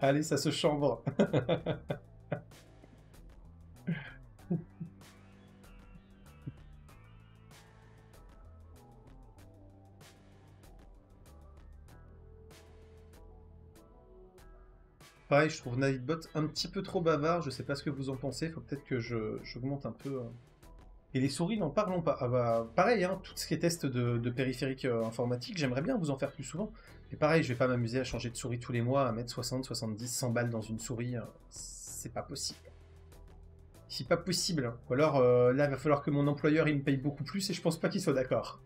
Allez, ça se chambre. Pareil, je trouve Nightbot un petit peu trop bavard, je sais pas ce que vous en pensez, faut peut-être que j'augmente un peu. Et les souris, n'en parlons pas. Ah bah, pareil, hein, tout ce qui est test de périphérique informatique, j'aimerais bien vous en faire plus souvent. Et pareil, je vais pas m'amuser à changer de souris tous les mois, à mettre 60, 70, 100 balles dans une souris. C'est pas possible. C'est pas possible, hein. Ou alors, là, il va falloir que mon employeur, il me paye beaucoup plus, et je pense pas qu'il soit d'accord.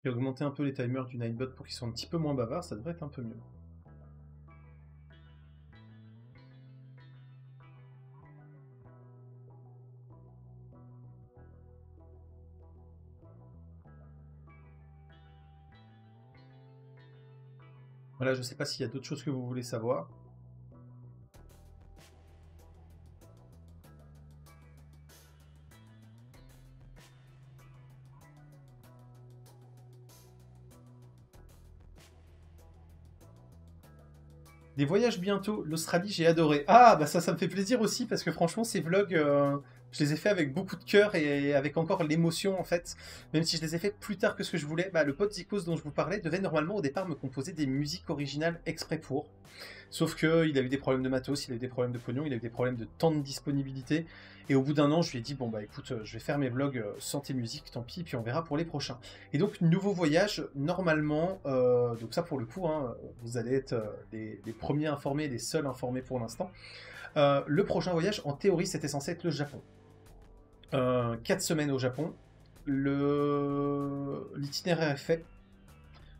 J'ai augmenté un peu les timers du Nightbot pour qu'ils soient un petit peu moins bavards, ça devrait être un peu mieux. Voilà, je sais pas s'il y a d'autres choses que vous voulez savoir. Des voyages bientôt, l'Australie, j'ai adoré. Ah, bah ça me fait plaisir aussi, parce que franchement, ces vlogs, je les ai faits avec beaucoup de cœur et avec encore l'émotion, en fait. Même si je les ai faits plus tard que ce que je voulais, bah, le pote Zikos dont je vous parlais devait normalement au départ me composer des musiques originales exprès pour. Sauf qu'il a eu des problèmes de matos, il a eu des problèmes de pognon, il a eu des problèmes de temps de disponibilité. Et au bout d'un an, je lui ai dit, bon bah écoute, je vais faire mes vlogs sans tes musiques, tant pis, puis on verra pour les prochains. Et donc, nouveau voyage, normalement, donc ça pour le coup, hein, vous allez être les premiers informés, les seuls informés pour l'instant. Le prochain voyage, en théorie, c'était censé être le Japon. 4 semaines au Japon. L'itinéraire est fait.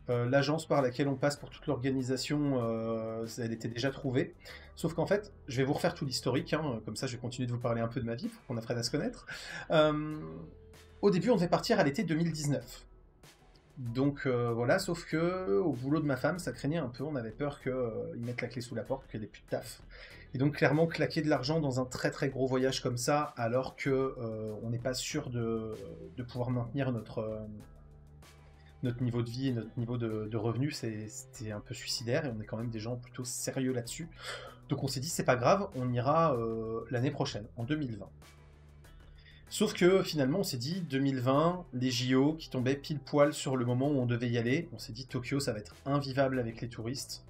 L'agence par laquelle on passe pour toute l'organisation, elle était déjà trouvée. Sauf qu'en fait, je vais vous refaire tout l'historique, hein, comme ça je vais continuer de vous parler un peu de ma vie, pour qu'on apprenne à se connaître. Au début, on devait partir à l'été 2019. Donc voilà, sauf que au boulot de ma femme, ça craignait un peu, on avait peur qu'ils mettent la clé sous la porte, qu'il n'y ait plus de taf. Et donc clairement, claquer de l'argent dans un très très gros voyage comme ça, alors que on n'est pas sûr de pouvoir maintenir notre niveau de vie et notre niveau de revenus, c'était un peu suicidaire, et on est quand même des gens plutôt sérieux là-dessus. Donc on s'est dit, c'est pas grave, on ira l'année prochaine, en 2020. Sauf que finalement, on s'est dit 2020, les JO qui tombaient pile poil sur le moment où on devait y aller. On s'est dit Tokyo, ça va être invivable avec les touristes.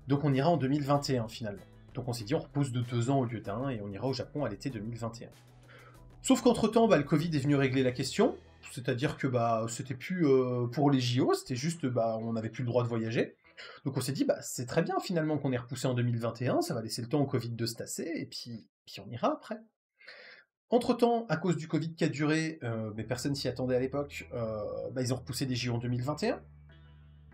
Donc on ira en 2021 finalement. Donc on s'est dit on repousse de 2 ans au lieu d'1 et on ira au Japon à l'été 2021. Sauf qu'entre-temps, le Covid est venu régler la question. C'est-à-dire que c'était plus pour les JO, c'était juste on n'avait plus le droit de voyager. Donc on s'est dit c'est très bien finalement qu'on ait repoussé en 2021, ça va laisser le temps au Covid de se tasser et puis on ira après. Entre-temps, à cause du Covid qui a duré, mais personne s'y attendait à l'époque, ils ont repoussé les JO en 2021.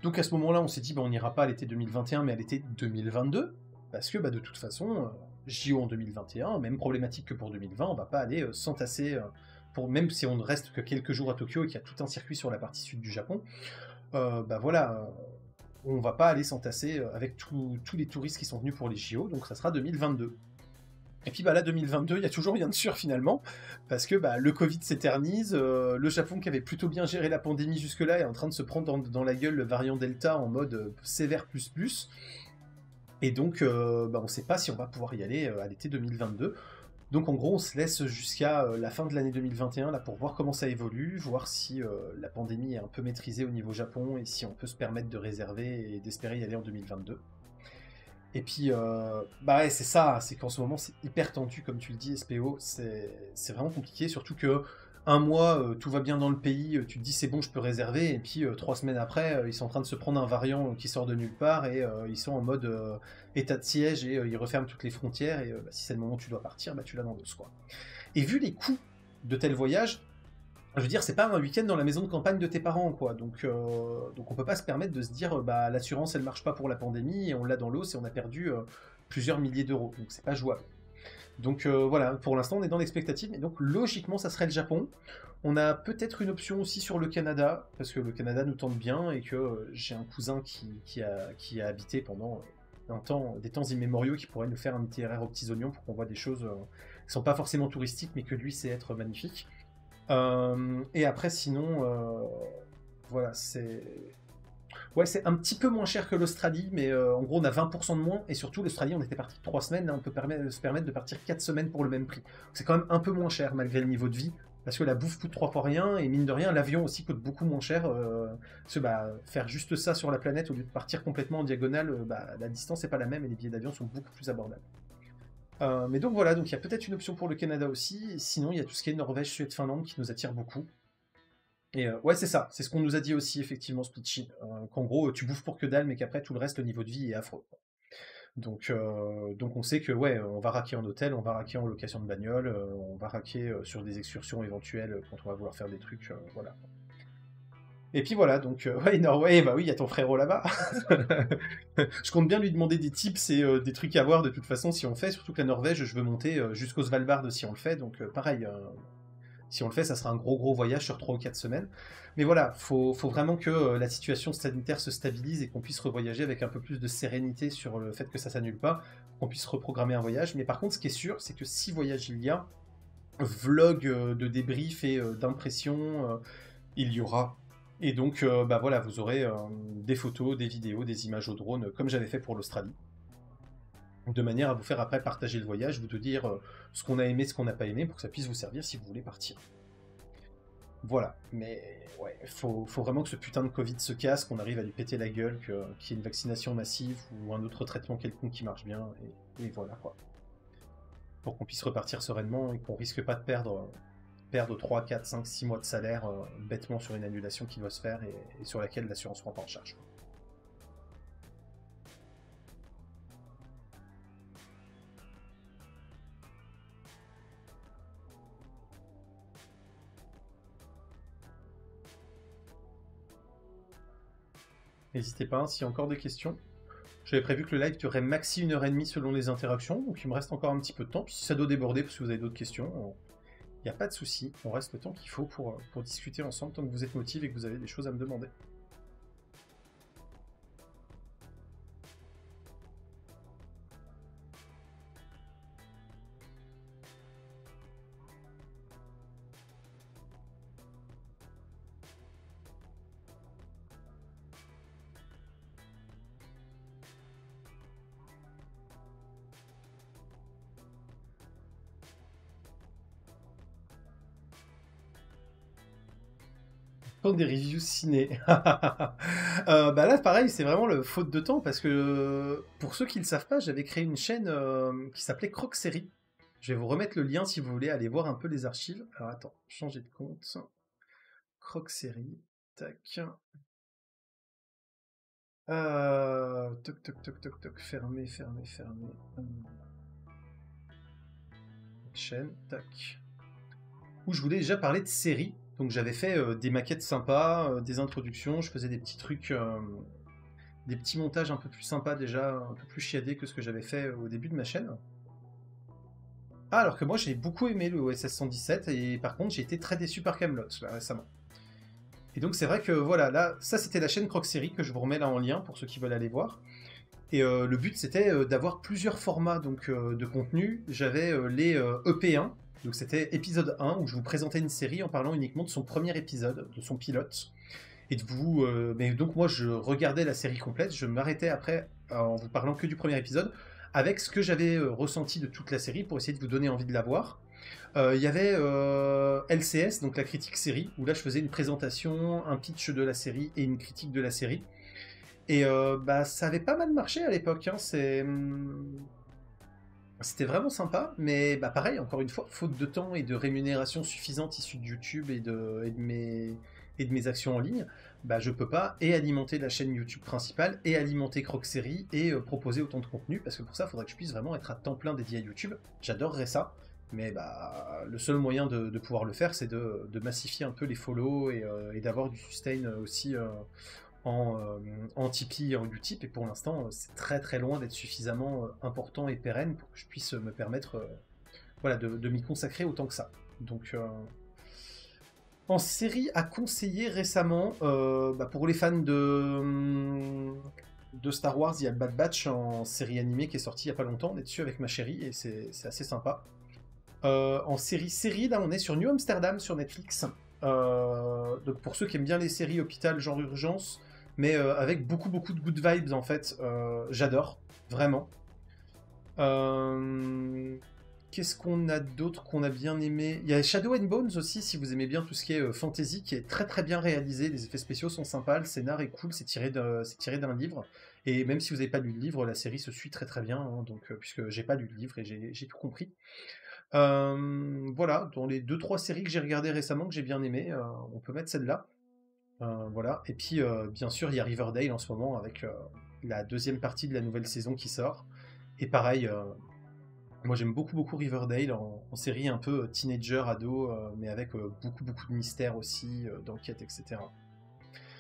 Donc à ce moment-là, on s'est dit, on n'ira pas à l'été 2021, mais à l'été 2022, parce que de toute façon, JO en 2021, même problématique que pour 2020, on va pas aller s'entasser, même si on ne reste que quelques jours à Tokyo et qu'il y a tout un circuit sur la partie sud du Japon, on va pas aller s'entasser avec tous les touristes qui sont venus pour les JO, donc ça sera 2022. Et puis là, 2022, il y a toujours rien de sûr finalement, parce que le Covid s'éternise, le Japon qui avait plutôt bien géré la pandémie jusque-là est en train de se prendre dans la gueule le variant Delta en mode sévère plus. Et donc, on ne sait pas si on va pouvoir y aller à l'été 2022. Donc en gros, on se laisse jusqu'à la fin de l'année 2021 là, pour voir comment ça évolue, voir si la pandémie est un peu maîtrisée au niveau Japon et si on peut se permettre de réserver et d'espérer y aller en 2022. Et puis, c'est ça, c'est qu'en ce moment, c'est hyper tendu, comme tu le dis, SPO, c'est vraiment compliqué, surtout que un mois, tout va bien dans le pays, tu te dis c'est bon, je peux réserver, et puis 3 semaines après, ils sont en train de se prendre un variant qui sort de nulle part, et ils sont en mode état de siège, et ils referment toutes les frontières, et si c'est le moment où tu dois partir, tu l'as dans l'os, quoi. Et vu les coûts de tels voyages, je veux dire, c'est pas un week-end dans la maison de campagne de tes parents, quoi. Donc on peut pas se permettre de se dire, l'assurance, elle marche pas pour la pandémie, et on l'a dans l'os, et on a perdu plusieurs milliers d'euros. Donc c'est pas jouable. Donc voilà, pour l'instant, on est dans l'expectative, et donc logiquement, ça serait le Japon. On a peut-être une option aussi sur le Canada, parce que le Canada nous tente bien, et que j'ai un cousin qui a habité pendant des temps immémoriaux, qui pourrait nous faire un itinéraire aux petits oignons pour qu'on voit des choses qui sont pas forcément touristiques, mais que lui sait être magnifiques. Et après, sinon, voilà, c'est un petit peu moins cher que l'Australie, mais en gros, on a 20% de moins, et surtout, l'Australie, on était parti 3 semaines, là, on peut se permettre de partir 4 semaines pour le même prix. C'est quand même un peu moins cher, malgré le niveau de vie, parce que la bouffe coûte 3 fois rien, et mine de rien, l'avion aussi coûte beaucoup moins cher, parce que faire juste ça sur la planète, au lieu de partir complètement en diagonale, la distance n'est pas la même, et les billets d'avion sont beaucoup plus abordables. Mais donc voilà, donc il y a peut-être une option pour le Canada aussi, et sinon il y a tout ce qui est Norvège, Suède, Finlande qui nous attire beaucoup. Et ouais, c'est ça, c'est ce qu'on nous a dit aussi, effectivement, Splitchy, qu'en gros, tu bouffes pour que dalle, mais qu'après, tout le reste, le niveau de vie est affreux. Donc on sait que, ouais, on va raquer en hôtel, on va raquer en location de bagnole, on va raquer sur des excursions éventuelles quand on va vouloir faire des trucs, voilà. Et puis voilà, donc, ouais, Norvège, oui, il y a ton frérot là-bas. Je compte bien lui demander des tips et des trucs à voir de toute façon si on le fait, surtout que la Norvège, je veux monter jusqu'au Svalbard si on le fait, donc pareil, si on le fait, ça sera un gros voyage sur 3 ou 4 semaines. Mais voilà, faut vraiment que la situation sanitaire se stabilise et qu'on puisse revoyager avec un peu plus de sérénité sur le fait que ça s'annule pas, qu'on puisse reprogrammer un voyage. Mais par contre, ce qui est sûr, c'est que si voyage il y a, vlog de débrief et d'impression, il y aura. Et donc, voilà, vous aurez des photos, des vidéos, des images au drone, comme j'avais fait pour l'Australie, de manière à vous faire après partager le voyage, vous dire ce qu'on a aimé, ce qu'on n'a pas aimé, pour que ça puisse vous servir si vous voulez partir. Voilà, mais ouais, faut vraiment que ce putain de Covid se casse, qu'on arrive à lui péter la gueule, qu'il y ait une vaccination massive ou un autre traitement quelconque qui marche bien, et voilà quoi. Pour qu'on puisse repartir sereinement et qu'on risque pas de perdre 3, 4, 5, 6 mois de salaire bêtement sur une annulation qui doit se faire et sur laquelle l'assurance prend pas en charge. N'hésitez pas, s'il y a encore des questions. J'avais prévu que le live durerait maxi 1h30 selon les interactions, donc il me reste encore un petit peu de temps. Puis si ça doit déborder parce que vous avez d'autres questions, il Il n'y a pas de souci, on reste le temps qu'il faut pour discuter ensemble tant que vous êtes motivé et que vous avez des choses à me demander. Des reviews ciné. Bah là, pareil, c'est vraiment le faute de temps parce que pour ceux qui ne le savent pas, j'avais créé une chaîne qui s'appelait Croc Série. Je vais vous remettre le lien si vous voulez aller voir un peu les archives. Alors attends, changer de compte. Croc Série. Tac. Toc, toc, toc, toc, toc. Fermé, fermé, fermé. Chaîne. Tac. Où je voulais déjà parler de séries. Donc j'avais fait des maquettes sympas, des introductions, je faisais des petits trucs, des petits montages un peu plus sympas déjà, un peu plus chiadés que ce que j'avais fait au début de ma chaîne. Ah, alors que moi j'ai beaucoup aimé le OSS 117 et par contre j'ai été très déçu par Camelot là récemment. Et donc c'est vrai que voilà, là, ça c'était la chaîne Croc Série que je vous remets là en lien pour ceux qui veulent aller voir. Et le but c'était d'avoir plusieurs formats donc, de contenu. J'avais les EP1, donc c'était épisode 1 où je vous présentais une série en parlant uniquement de son premier épisode, de son pilote. Et de vous, mais donc moi je regardais la série complète, je m'arrêtais après en vous parlant que du premier épisode, avec ce que j'avais ressenti de toute la série pour essayer de vous donner envie de la voir. Il y avait LCS, donc la critique série, où là je faisais une présentation, un pitch de la série et une critique de la série. Et bah, ça avait pas mal marché à l'époque, hein. C'était vraiment sympa, mais bah, pareil, encore une fois, faute de temps et de rémunération suffisante issue de YouTube et de mes actions en ligne, bah, je peux pas et alimenter la chaîne YouTube principale et alimenter Croc Série et proposer autant de contenu, parce que pour ça, il faudrait que je puisse vraiment être à temps plein dédié à YouTube. J'adorerais ça, mais bah, le seul moyen de pouvoir le faire, c'est de massifier un peu les follow et d'avoir du sustain aussi en Tipeee et en Utip, et pour l'instant, c'est très très loin d'être suffisamment important et pérenne pour que je puisse me permettre voilà, de m'y consacrer autant que ça. Donc, en série à conseiller récemment, bah, pour les fans de Star Wars, il y a le Bad Batch en série animée qui est sorti il n'y a pas longtemps. On est dessus avec ma chérie et c'est assez sympa. En série, là, on est sur New Amsterdam sur Netflix. Donc pour ceux qui aiment bien les séries hôpital genre urgence, mais avec beaucoup de good vibes en fait, j'adore, vraiment. Qu'est-ce qu'on a d'autre qu'on a bien aimé? Il y a Shadow and Bones aussi, si vous aimez bien tout ce qui est fantasy, qui est très très bien réalisé, les effets spéciaux sont sympas, le scénar est cool, c'est tiré d'un livre, et même si vous n'avez pas lu le livre, la série se suit très très bien, hein, donc, puisque j'ai pas lu le livre et j'ai tout compris. Voilà, dans les 2-3 séries que j'ai regardées récemment, que j'ai bien aimé, on peut mettre celle-là. Voilà, et puis bien sûr, il y a Riverdale en ce moment avec la deuxième partie de la nouvelle saison qui sort. Et pareil, moi j'aime beaucoup Riverdale en série un peu teenager, ado, mais avec beaucoup de mystères aussi, d'enquête, etc.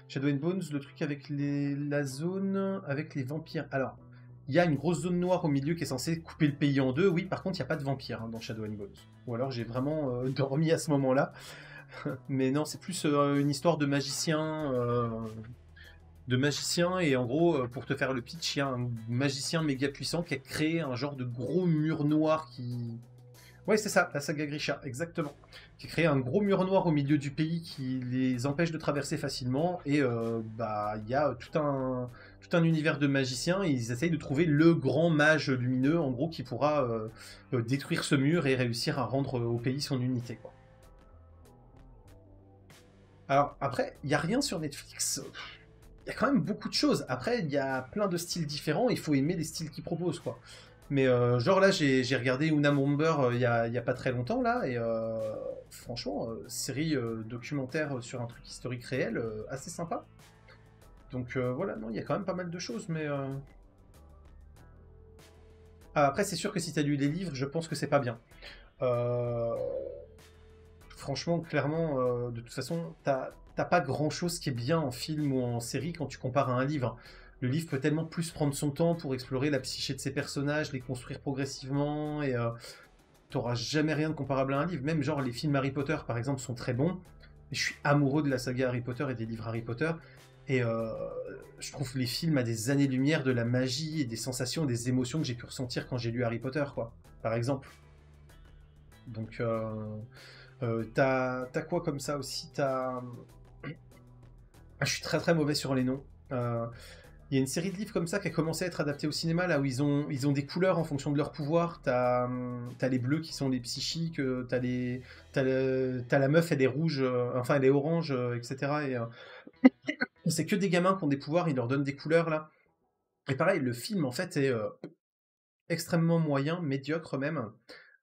Shadow and Bones, le truc avec la zone, avec les vampires. Alors, il y a une grosse zone noire au milieu qui est censée couper le pays en deux. Oui, par contre, il n'y a pas de vampires hein, dans Shadow and Bones. Ou alors j'ai vraiment dormi à ce moment-là. Mais non, c'est plus une histoire de magicien. Et en gros, pour te faire le pitch, il y a un magicien méga puissant qui a créé un genre de gros mur noir qui... Ouais, c'est ça, la saga Grisha, exactement. Qui a créé un gros mur noir au milieu du pays qui les empêche de traverser facilement. Et bah, il y a tout un univers de magiciens. Et ils essayent de trouver le grand mage lumineux, en gros, qui pourra détruire ce mur et réussir à rendre au pays son unité, quoi. Alors, après, il n'y a rien sur Netflix. Il y a quand même beaucoup de choses. Après, il y a plein de styles différents. Il faut aimer les styles qu'ils proposent, quoi. Mais genre là, j'ai regardé Una Bomber il y a pas très longtemps, là. Et franchement, série documentaire sur un truc historique réel, assez sympa. Donc voilà, non, il y a quand même pas mal de choses. Mais après, c'est sûr que si tu as lu les livres, je pense que c'est pas bien. Euh, Franchement, clairement, de toute façon, t'as pas grand-chose qui est bien en film ou en série quand tu compares à un livre. Le livre peut tellement plus prendre son temps pour explorer la psyché de ses personnages, les construire progressivement, et t'auras jamais rien de comparable à un livre. Même genre les films Harry Potter, par exemple, sont très bons. Et je suis amoureux de la saga Harry Potter et des livres Harry Potter. Et je trouve les films à des années-lumière de la magie et des sensations, des émotions que j'ai pu ressentir quand j'ai lu Harry Potter, quoi. Par exemple. Donc, t'as quoi comme ça aussi? Ah, je suis très très mauvais sur les noms. Il y a une série de livres comme ça qui a commencé à être adaptée au cinéma, là où ils ont des couleurs en fonction de leur pouvoir. T'as les bleus qui sont les psychiques, t'as la meuf, elle est rouge, enfin elle est orange, etc. Et c'est que des gamins qui ont des pouvoirs, ils leur donnent des couleurs là. Et pareil, le film en fait est extrêmement moyen, médiocre même.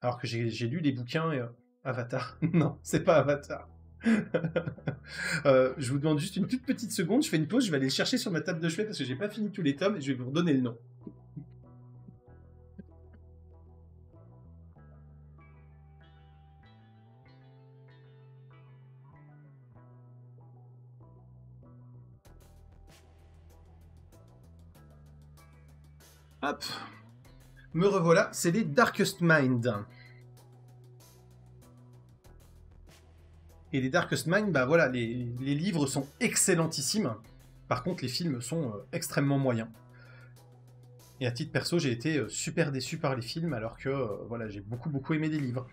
Alors que j'ai lu les bouquins et Avatar. Non, c'est pas Avatar. Je vous demande juste une toute petite seconde, je fais une pause, je vais aller le chercher sur ma table de chevet parce que j'ai pas fini tous les tomes et je vais vous redonner le nom. Hop, me revoilà, c'est les Darkest Mind. Et les Darkest Mind, bah voilà, les livres sont excellentissimes. Par contre, les films sont extrêmement moyens. Et à titre perso, j'ai été super déçu par les films, alors que voilà, j'ai beaucoup beaucoup aimé les livres.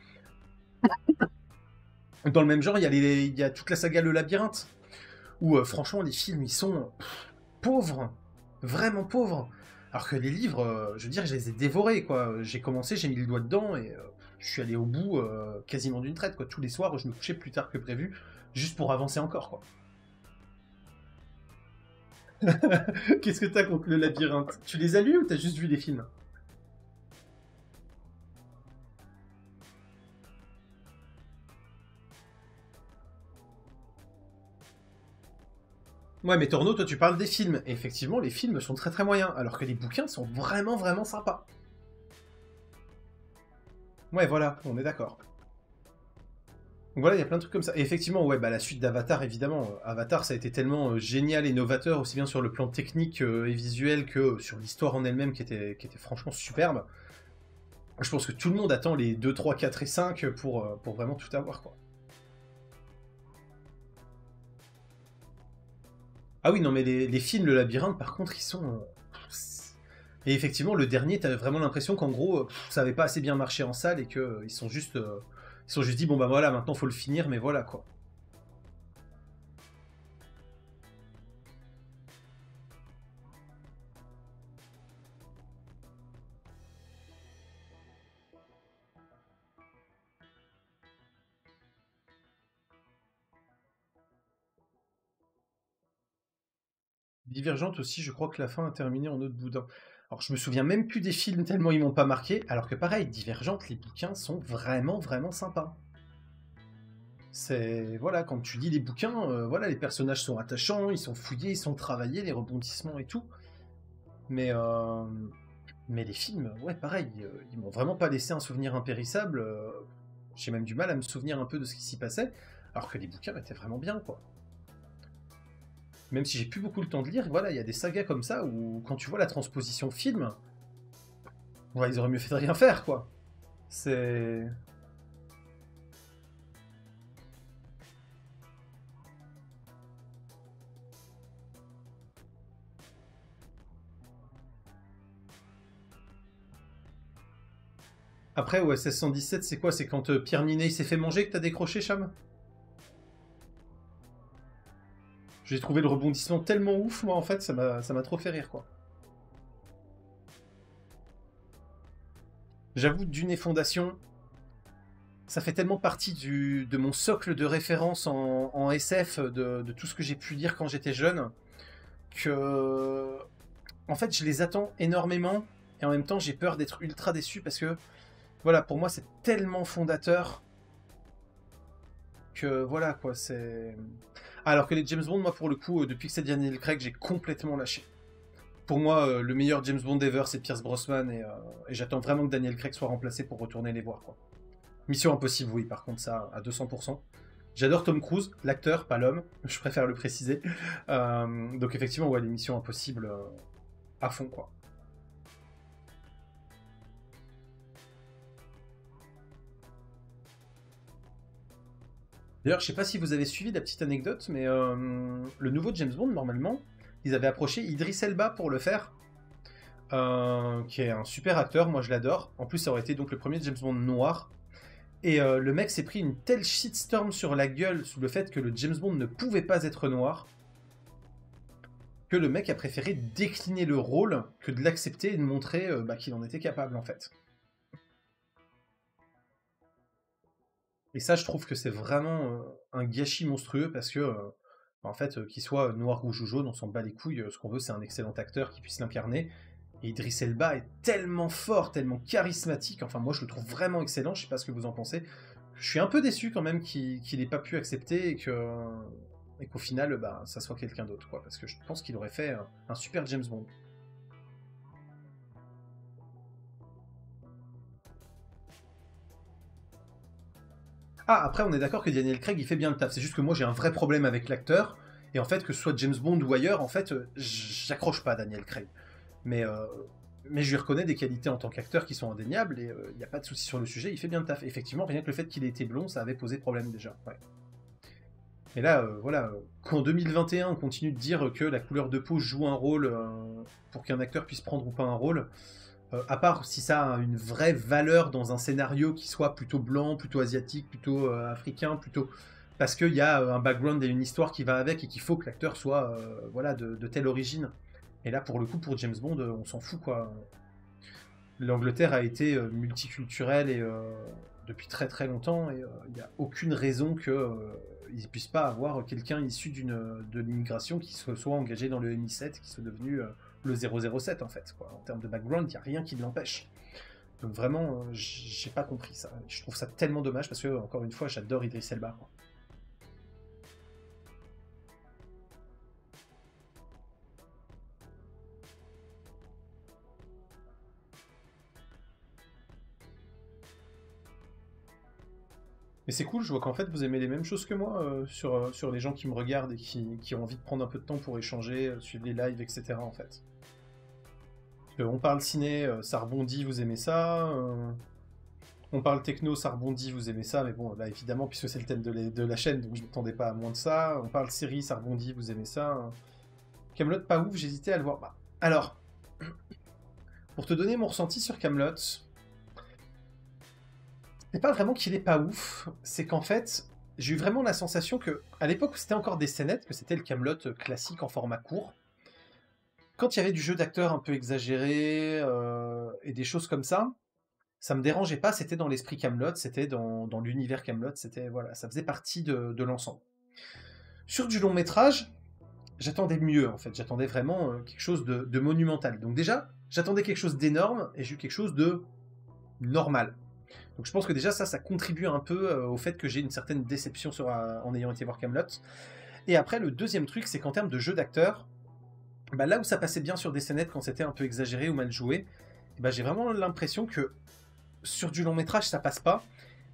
Dans le même genre, il y a toute la saga Le Labyrinthe, où franchement, les films, ils sont pauvres, vraiment pauvres. Alors que les livres, je veux dire, je les ai dévorés, quoi. J'ai commencé, j'ai mis le doigt dedans, et je suis allé au bout quasiment d'une traite, quoi. Tous les soirs, je me couchais plus tard que prévu, juste pour avancer encore, quoi. Qu'est-ce que t'as contre Le Labyrinthe? Tu les as lus ou t'as juste vu les films? Ouais, mais Torno, toi, tu parles des films. Et effectivement, les films sont très très moyens, alors que les bouquins sont vraiment vraiment sympas. Ouais, voilà, on est d'accord. Donc voilà, il y a plein de trucs comme ça. Et effectivement, ouais, bah la suite d'Avatar, évidemment. Avatar, ça a été tellement génial et novateur, aussi bien sur le plan technique et visuel que sur l'histoire en elle-même, qui était franchement superbe. Je pense que tout le monde attend les 2, 3, 4 et 5 pour vraiment tout avoir, quoi. Ah oui, non, mais les films, le labyrinthe, par contre, ils sont. Et effectivement, le dernier, t'avais vraiment l'impression qu'en gros, ça avait pas assez bien marché en salle et que ils sont juste dit, bon bah voilà, maintenant faut le finir, mais voilà, quoi. Divergente aussi, je crois que la fin a terminé en autre boudin. Alors je me souviens même plus des films tellement ils m'ont pas marqué, alors que pareil, Divergente, les bouquins sont vraiment vraiment sympas. C'est voilà, quand tu lis les bouquins, voilà, les personnages sont attachants, ils sont fouillés, ils sont travaillés, les rebondissements et tout. Mais mais les films, ouais, pareil, ils m'ont vraiment pas laissé un souvenir impérissable. J'ai même du mal à me souvenir un peu de ce qui s'y passait, alors que les bouquins étaient vraiment bien, quoi. Même si j'ai plus beaucoup le temps de lire, voilà, il y a des sagas comme ça où quand tu vois la transposition film, ouais, ils auraient mieux fait de rien faire, quoi. C'est... Après, OSS 117, c'est quoi? C'est quand Pierre Ninet s'est fait manger que t'as décroché, Cham? J'ai trouvé le rebondissement tellement ouf, moi, en fait, ça m'a trop fait rire, quoi. J'avoue, Dune et Fondation, ça fait tellement partie de mon socle de référence en SF, de tout ce que j'ai pu lire quand j'étais jeune, que... En fait, je les attends énormément, et en même temps, j'ai peur d'être ultra déçu, parce que, voilà, pour moi, c'est tellement fondateur que, voilà, quoi, c'est... Alors que les James Bond, moi, pour le coup, depuis que c'est Daniel Craig, j'ai complètement lâché. Pour moi, le meilleur James Bond ever, c'est Pierce Brosnan, et j'attends vraiment que Daniel Craig soit remplacé pour retourner les voir, quoi. Mission Impossible, oui, par contre, ça, à 200%. J'adore Tom Cruise, l'acteur, pas l'homme, je préfère le préciser. Donc effectivement, ouais, les Missions Impossibles, à fond, quoi. D'ailleurs, je sais pas si vous avez suivi la petite anecdote, mais le nouveau James Bond, normalement, ils avaient approché Idris Elba pour le faire, qui est un super acteur, moi je l'adore. En plus, ça aurait été donc le premier James Bond noir. Et le mec s'est pris une telle shitstorm sur la gueule sous le fait que le James Bond ne pouvait pas être noir, que le mec a préféré décliner le rôle que de l'accepter et de montrer qu'il en était capable en fait. Et ça, je trouve que c'est vraiment un gâchis monstrueux parce que, en fait, qu'il soit noir, rouge ou jaune, on s'en bat les couilles. Ce qu'on veut, c'est un excellent acteur qui puisse l'incarner. Et Idris Elba est tellement fort, tellement charismatique. Enfin, moi, je le trouve vraiment excellent. Je sais pas ce que vous en pensez. Je suis un peu déçu quand même qu'il n'ait pas pu accepter et qu'au final, ça soit quelqu'un d'autre, quoi. Parce que je pense qu'il aurait fait un super James Bond. Ah, après, on est d'accord que Daniel Craig, il fait bien le taf. C'est juste que moi, j'ai un vrai problème avec l'acteur. Et en fait, que ce soit James Bond ou ailleurs, en fait, j'accroche pas à Daniel Craig. Mais, euh, mais je lui reconnais des qualités en tant qu'acteur qui sont indéniables et il n'y a pas de souci sur le sujet, il fait bien le taf. Effectivement, rien que le fait qu'il ait été blond, ça avait posé problème déjà. Ouais. Mais là, voilà, qu'en 2021, on continue de dire que la couleur de peau joue un rôle pour qu'un acteur puisse prendre ou pas un rôle, à part si ça a une vraie valeur dans un scénario qui soit plutôt blanc, plutôt asiatique, plutôt africain, plutôt parce qu'il y a un background et une histoire qui va avec et qu'il faut que l'acteur soit voilà de telle origine. Et là, pour le coup, pour James Bond, on s'en fout quoi. L'Angleterre a été multiculturelle et depuis très très longtemps et il n'y a aucune raison qu'ils ne puissent pas avoir quelqu'un issu de l'immigration qui soit engagé dans le MI7, qui soit devenu le 007 en fait. Quoi. En termes de background, il n'y a rien qui l'empêche. Donc vraiment, j'ai pas compris ça. Je trouve ça tellement dommage parce que, encore une fois, j'adore Idris Elba. Quoi. Mais c'est cool, je vois qu'en fait vous aimez les mêmes choses que moi sur les gens qui me regardent et qui ont envie de prendre un peu de temps pour échanger, suivre les lives, etc. en fait. On parle ciné, ça rebondit, vous aimez ça. On parle techno, ça rebondit, vous aimez ça. Mais bon, là évidemment, puisque c'est le thème de la chaîne, donc je ne m'attendais pas à moins de ça. On parle série, ça rebondit, vous aimez ça. Camelot, pas ouf, j'hésitais à le voir. Bah, alors, pour te donner mon ressenti sur Camelot, c'est pas vraiment qu'il est pas ouf, c'est qu'en fait, j'ai eu vraiment la sensation que, à l'époque où c'était encore des scénettes, que c'était le Camelot classique en format court, quand il y avait du jeu d'acteur un peu exagéré et des choses comme ça me dérangeait pas, c'était dans l'esprit Camelot, c'était dans l'univers Camelot, c'était voilà, ça faisait partie de l'ensemble. Sur du long métrage, j'attendais mieux en fait, j'attendais vraiment quelque chose de monumental. Donc déjà, j'attendais quelque chose d'énorme et j'ai eu quelque chose de normal. Donc je pense que déjà ça contribue un peu au fait que j'ai une certaine déception en ayant été voir Camelot. Et après, le deuxième truc, c'est qu'en termes de jeu d'acteur, là où ça passait bien sur des scénettes quand c'était un peu exagéré ou mal joué, j'ai vraiment l'impression que sur du long métrage, ça passe pas.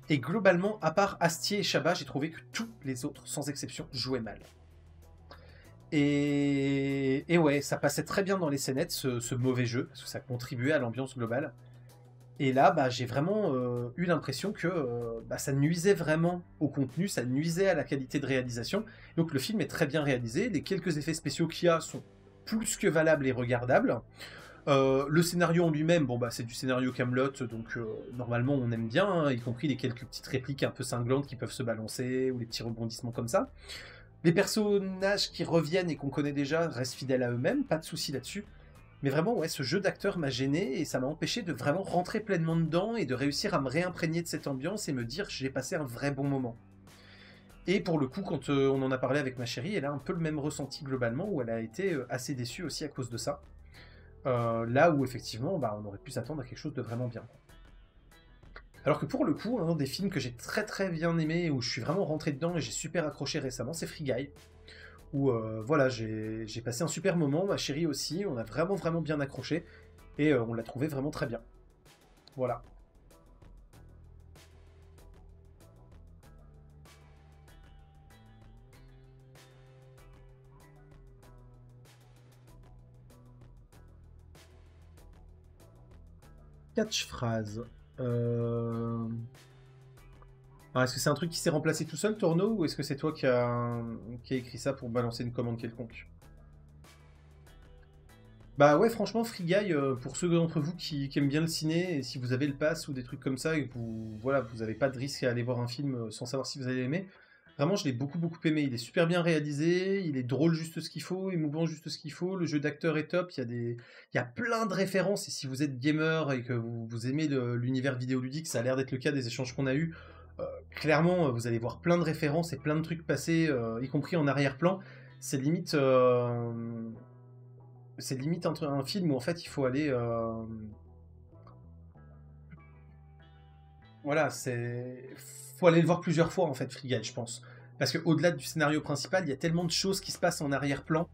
Et globalement, à part Astier et Chabat, j'ai trouvé que tous les autres, sans exception, jouaient mal. Et ouais, ça passait très bien dans les scénettes, ce mauvais jeu, parce que ça contribuait à l'ambiance globale. Et là, j'ai vraiment eu l'impression que ça nuisait vraiment au contenu, ça nuisait à la qualité de réalisation. Donc le film est très bien réalisé, les quelques effets spéciaux qu'il y a sont plus que valables et regardables. Le scénario en lui-même, c'est du scénario Camelot, donc normalement on aime bien, hein, y compris les quelques petites répliques un peu cinglantes qui peuvent se balancer, ou les petits rebondissements comme ça. Les personnages qui reviennent et qu'on connaît déjà restent fidèles à eux-mêmes, pas de souci là-dessus. Mais vraiment, ouais, ce jeu d'acteur m'a gêné et ça m'a empêché de vraiment rentrer pleinement dedans et de réussir à me réimprégner de cette ambiance et me dire j'ai passé un vrai bon moment. Et pour le coup, quand on en a parlé avec ma chérie, elle a un peu le même ressenti globalement, où elle a été assez déçue aussi à cause de ça. Là où effectivement, on aurait pu s'attendre à quelque chose de vraiment bien. Alors que pour le coup, un des films que j'ai très très bien aimé, où je suis vraiment rentré dedans et j'ai super accroché récemment, c'est Free Guy. Où voilà, j'ai passé un super moment, ma chérie aussi, on a vraiment vraiment bien accroché, et on l'a trouvé vraiment très bien. Voilà. Catchphrase. Euh... Alors, est-ce que c'est un truc qui s'est remplacé tout seul, Torno, ou est-ce que c'est toi qui a écrit ça pour balancer une commande quelconque? Bah ouais, franchement, Free Guy, pour ceux d'entre vous qui aiment bien le ciné, et si vous avez le pass ou des trucs comme ça, et que vous, voilà, vous n'avez pas de risque à aller voir un film sans savoir si vous allez l'aimer, vraiment, je l'ai beaucoup, beaucoup aimé. Il est super bien réalisé, il est drôle juste ce qu'il faut, émouvant juste ce qu'il faut, le jeu d'acteur est top, il y a plein de références, et si vous êtes gamer et que vous aimez l'univers vidéoludique, ça a l'air d'être le cas des échanges qu'on a eus, clairement, vous allez voir plein de références et plein de trucs passer, y compris en arrière-plan. C'est limite... c'est limite un film où en fait il faut aller. Voilà, c'est. Faut aller le voir plusieurs fois en fait, Free Guy, je pense. Parce que au-delà du scénario principal, il y a tellement de choses qui se passent en arrière-plan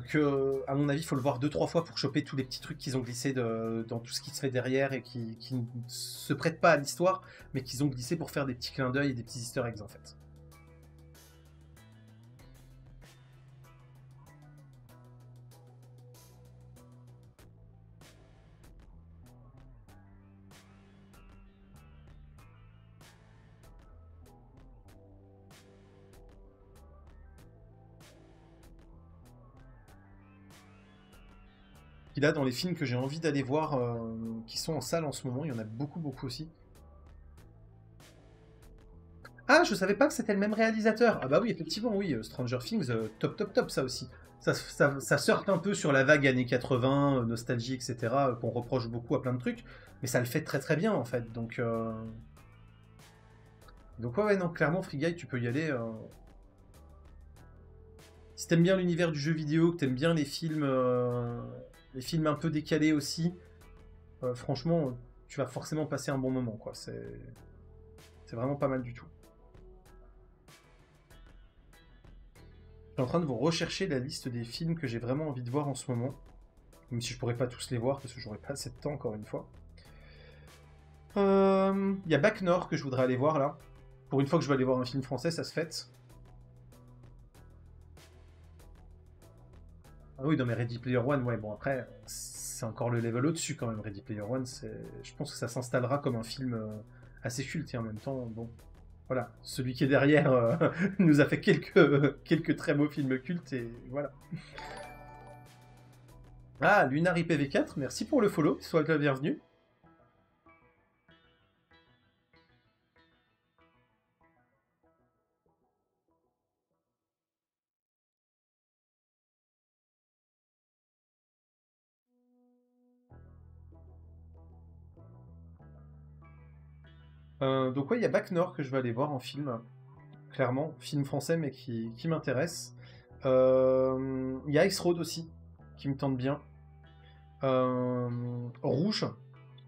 que, à mon avis, il faut le voir deux, trois fois pour choper tous les petits trucs qu'ils ont glissés dans tout ce qui se fait derrière et qui ne se prêtent pas à l'histoire, mais qu'ils ont glissé pour faire des petits clins d'œil et des petits easter eggs en fait. Puis là, dans les films que j'ai envie d'aller voir, qui sont en salle en ce moment, il y en a beaucoup, beaucoup aussi. Ah, je savais pas que c'était le même réalisateur. Ah bah oui, effectivement, oui, Stranger Things, top, top, top, ça aussi. Ça surfe un peu sur la vague années 80, nostalgie, etc., qu'on reproche beaucoup à plein de trucs, mais ça le fait très très bien, en fait. Donc ouais, ouais, non, clairement, Free Guy, tu peux y aller. Si t'aimes bien l'univers du jeu vidéo, que t'aimes bien les films un peu décalés aussi, franchement, tu vas forcément passer un bon moment, quoi. C'est vraiment pas mal du tout. Je suis en train de vous rechercher la liste des films que j'ai vraiment envie de voir en ce moment. Même si je pourrais pas tous les voir parce que j'aurais pas assez de temps encore une fois. Il y a Bac Nord que je voudrais aller voir là. Pour une fois que je vais aller voir un film français, ça se fait. Ah oui, non mais Ready Player One, ouais, bon après, c'est encore le level au-dessus quand même. Ready Player One, je pense que ça s'installera comme un film assez culte et en même temps, bon, voilà, celui qui est derrière nous a fait quelques très beaux films cultes et voilà. Ah, Lunar IPv4, merci pour le follow, sois le bienvenu. Donc ouais, il y a Bac Nord que je vais aller voir en film, clairement, film français mais qui m'intéresse. Il y a X-Road aussi, qui me tente bien. Rouge,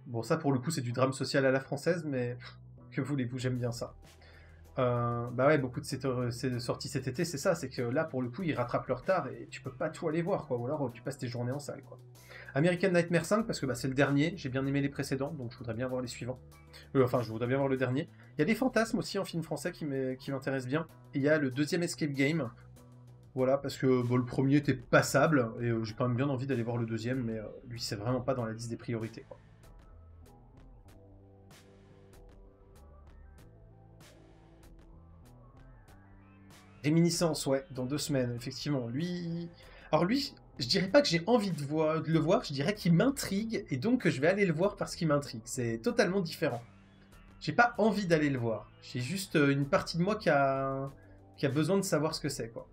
bon ça pour le coup c'est du drame social à la française, mais que voulez-vous, j'aime bien ça. Bah ouais, beaucoup de ces sorties cet été, c'est ça, c'est que là pour le coup ils rattrapent leur retard et tu peux pas tout aller voir quoi, ou alors tu passes tes journées en salle quoi. American Nightmare 5 parce que bah, c'est le dernier, j'ai bien aimé les précédents, donc je voudrais bien voir les suivants. Enfin, je voudrais bien voir le dernier. Il y a des fantasmes aussi en film français qui m'intéressent bien. Et il y a le deuxième Escape Game, voilà, parce que bon, le premier était passable, et j'ai quand même bien envie d'aller voir le deuxième, mais lui c'est vraiment pas dans la liste des priorités, quoi. Réminiscence, ouais, dans 2 semaines, effectivement. Alors lui, je dirais pas que j'ai envie de le voir, je dirais qu'il m'intrigue, et donc que je vais aller le voir parce qu'il m'intrigue. C'est totalement différent. J'ai pas envie d'aller le voir. J'ai juste une partie de moi qui a besoin de savoir ce que c'est, quoi.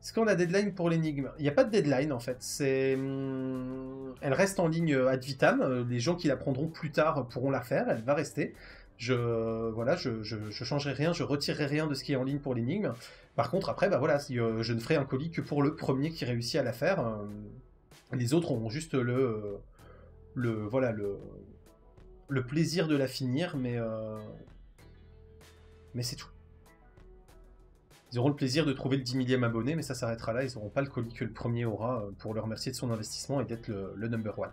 Est-ce qu'on a deadline pour l'énigme? Il n'y a pas de deadline en fait. Elle reste en ligne ad vitam. Les gens qui la prendront plus tard pourront la faire. Elle va rester. Voilà, je changerai rien, je retirerai rien de ce qui est en ligne pour l'énigme. Par contre, après, bah voilà, si, je ne ferai un colis que pour le premier qui réussit à la faire. Les autres auront juste voilà, le plaisir de la finir, mais c'est tout. Ils auront le plaisir de trouver le 10 millième abonné, mais ça s'arrêtera là. Ils n'auront pas le colis que le premier aura pour le remercier de son investissement et d'être le number one.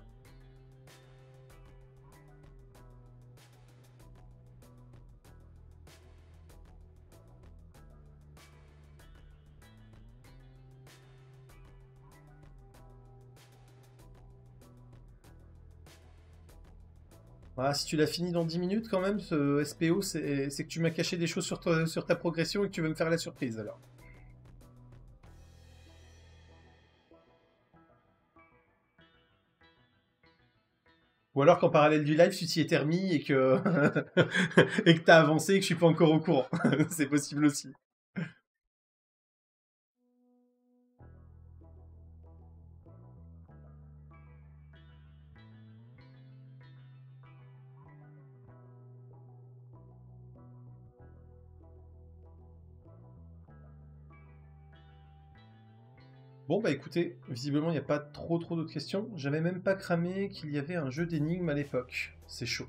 Ah, si tu l'as fini dans 10 minutes quand même, ce SPO, c'est que tu m'as caché des choses sur ta progression et que tu veux me faire la surprise alors. Ou alors qu'en parallèle du live, tu t'y étais remis et que et que t'as avancé et que je suis pas encore au courant. C'est possible aussi. Bon bah écoutez, visiblement il n'y a pas trop d'autres questions. J'avais même pas cramé qu'il y avait un jeu d'énigmes à l'époque. C'est chaud.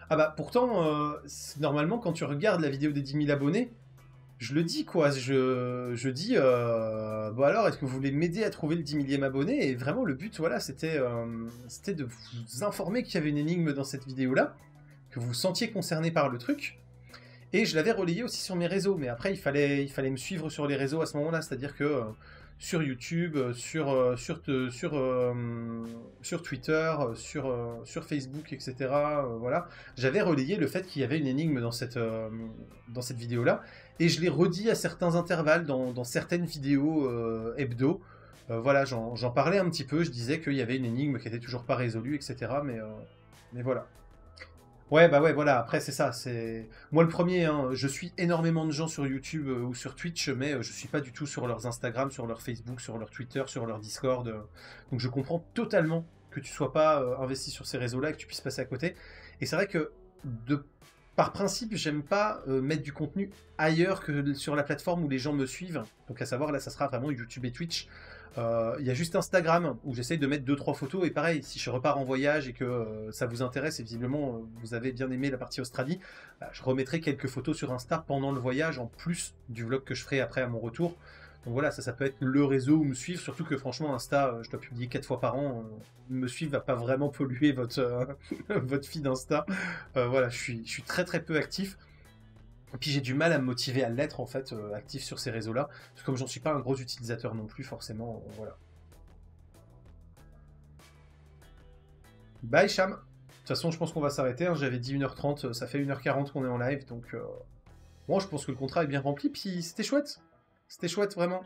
Ah bah pourtant, normalement quand tu regardes la vidéo des 10 000 abonnés, je le dis quoi, je dis, bon alors est-ce que vous voulez m'aider à trouver le 10 millième abonné? Et vraiment le but voilà c'était de vous informer qu'il y avait une énigme dans cette vidéo-là, que vous vous sentiez concerné par le truc. Et je l'avais relayé aussi sur mes réseaux, mais après il fallait me suivre sur les réseaux à ce moment-là, c'est-à-dire que sur YouTube, sur Twitter, sur Facebook, etc. Voilà, j'avais relayé le fait qu'il y avait une énigme dans cette vidéo-là, et je l'ai redit à certains intervalles dans certaines vidéos hebdo. Voilà, j'en parlais un petit peu, je disais qu'il y avait une énigme qui était toujours pas résolue, etc. Mais voilà. Ouais, bah ouais, voilà, après c'est ça, c'est... Moi le premier, hein, je suis énormément de gens sur YouTube ou sur Twitch, mais je suis pas du tout sur leurs Instagram, sur leur Facebook, sur leur Twitter, sur leur Discord. Donc je comprends totalement que tu sois pas investi sur ces réseaux-là et que tu puisses passer à côté. Et c'est vrai que, de... par principe, j'aime pas mettre du contenu ailleurs que sur la plateforme où les gens me suivent. Donc à savoir, là, ça sera vraiment YouTube et Twitch. Il y a juste Instagram où j'essaye de mettre 2-3 photos, et pareil, si je repars en voyage et que ça vous intéresse et visiblement vous avez bien aimé la partie Australie, bah, je remettrai quelques photos sur Insta pendant le voyage en plus du vlog que je ferai après à mon retour. Donc voilà, ça peut être le réseau où me suivre, surtout que franchement Insta, je dois publier 4 fois par an, me suivre va pas vraiment polluer votre feed Insta. Voilà, je suis très peu actif. Et puis j'ai du mal à me motiver à l'être en fait, actif sur ces réseaux-là, parce que comme j'en suis pas un gros utilisateur non plus, forcément, voilà. Bye Cham! De toute façon, je pense qu'on va s'arrêter, hein. J'avais dit 1h30, ça fait 1h40 qu'on est en live, donc bon, je pense que le contrat est bien rempli, puis c'était chouette. C'était chouette, vraiment,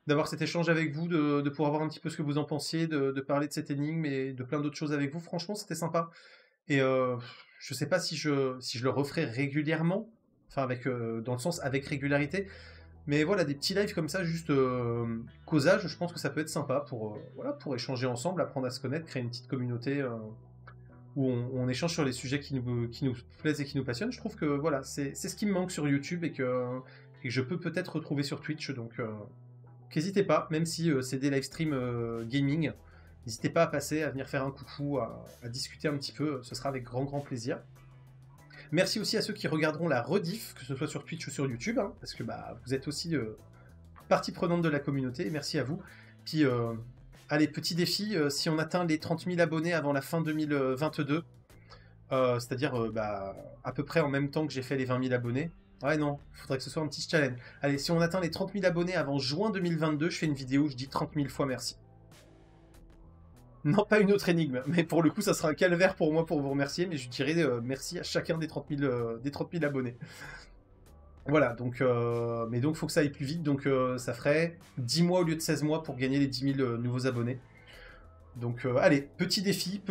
d'avoir cet échange avec vous, de pouvoir voir un petit peu ce que vous en pensiez, de parler de cette énigme et de plein d'autres choses avec vous. Franchement, c'était sympa. Et je sais pas si je le referai régulièrement, enfin, dans le sens avec régularité, mais voilà, des petits lives comme ça, juste causage, je pense que ça peut être sympa voilà, pour échanger ensemble, apprendre à se connaître, créer une petite communauté où on échange sur les sujets qui nous plaisent et qui nous passionnent. Je trouve que voilà, c'est ce qui me manque sur YouTube et que je peux peut-être retrouver sur Twitch. Donc n'hésitez pas, même si c'est des live streams gaming, n'hésitez pas à passer, à venir faire un coucou, à discuter un petit peu, ce sera avec grand plaisir. Merci aussi à ceux qui regarderont la rediff, que ce soit sur Twitch ou sur YouTube, hein, parce que bah, vous êtes aussi partie prenante de la communauté, et merci à vous. Puis, allez, petit défi, si on atteint les 30 000 abonnés avant la fin 2022, c'est-à-dire bah, à peu près en même temps que j'ai fait les 20 000 abonnés, ouais non, il faudrait que ce soit un petit challenge. Allez, si on atteint les 30 000 abonnés avant juin 2022, je fais une vidéo où je dis 30 000 fois merci. Non, pas une autre énigme, mais pour le coup, ça sera un calvaire pour moi pour vous remercier, mais je dirai merci à chacun des 30 000, abonnés. Voilà, donc, mais donc, faut que ça aille plus vite, donc ça ferait 10 mois au lieu de 16 mois pour gagner les 10 000 nouveaux abonnés. Donc, allez, petit défi,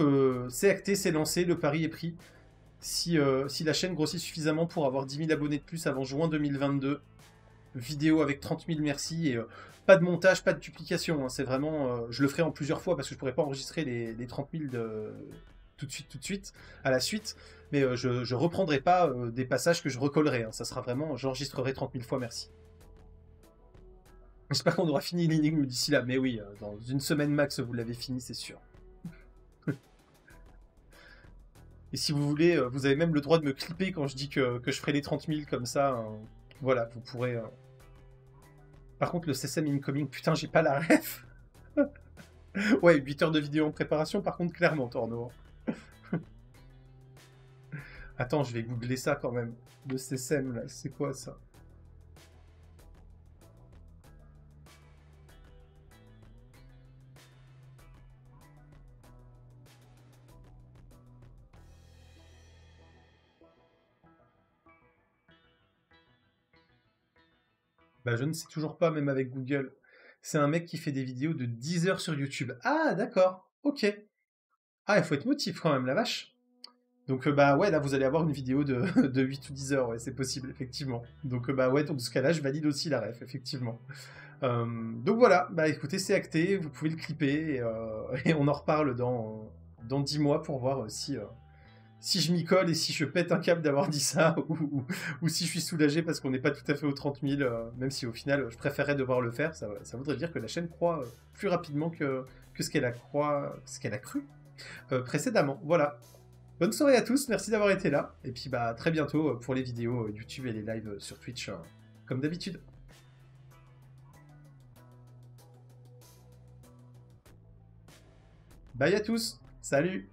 c'est acté, c'est lancé, le pari est pris. Si la chaîne grossit suffisamment pour avoir 10 000 abonnés de plus avant juin 2022, vidéo avec 30 000 merci, et pas de montage, pas de duplication, hein, c'est vraiment, je le ferai en plusieurs fois parce que je pourrais pas enregistrer les 30 000 tout de suite, à la suite, mais je reprendrai pas des passages que je recollerai, hein, ça sera vraiment, j'enregistrerai 30 000 fois merci. J'espère qu'on aura fini l'énigme d'ici là, mais oui, dans une semaine max vous l'avez fini, c'est sûr. Et si vous voulez, vous avez même le droit de me clipper quand je dis que je ferai les 30 000 comme ça, hein. Voilà, vous pourrez... Par contre, le CSM incoming, putain, j'ai pas la ref. Ouais, 8 heures de vidéo en préparation, par contre, clairement, Torno. Attends, je vais googler ça quand même. Le CSM, là, c'est quoi ça? Bah, je ne sais toujours pas, même avec Google. C'est un mec qui fait des vidéos de 10 heures sur YouTube. Ah, d'accord. Ok. Ah, il faut être motif quand même, la vache. Donc, bah ouais, là, vous allez avoir une vidéo de, de 8 ou 10 heures, ouais, c'est possible, effectivement. Donc, bah ouais, dans ce cas-là, je valide aussi la ref, effectivement. Donc voilà, bah écoutez, c'est acté, vous pouvez le clipper, et on en reparle dans 10 mois pour voir si je m'y colle et si je pète un câble d'avoir dit ça, ou si je suis soulagé parce qu'on n'est pas tout à fait aux 30 000, même si au final, je préférerais devoir le faire, ça voudrait dire que la chaîne croît plus rapidement que ce qu'elle a cru précédemment. Voilà. Bonne soirée à tous, merci d'avoir été là, et puis bah à très bientôt pour les vidéos YouTube et les lives sur Twitch, comme d'habitude. Bye à tous, salut!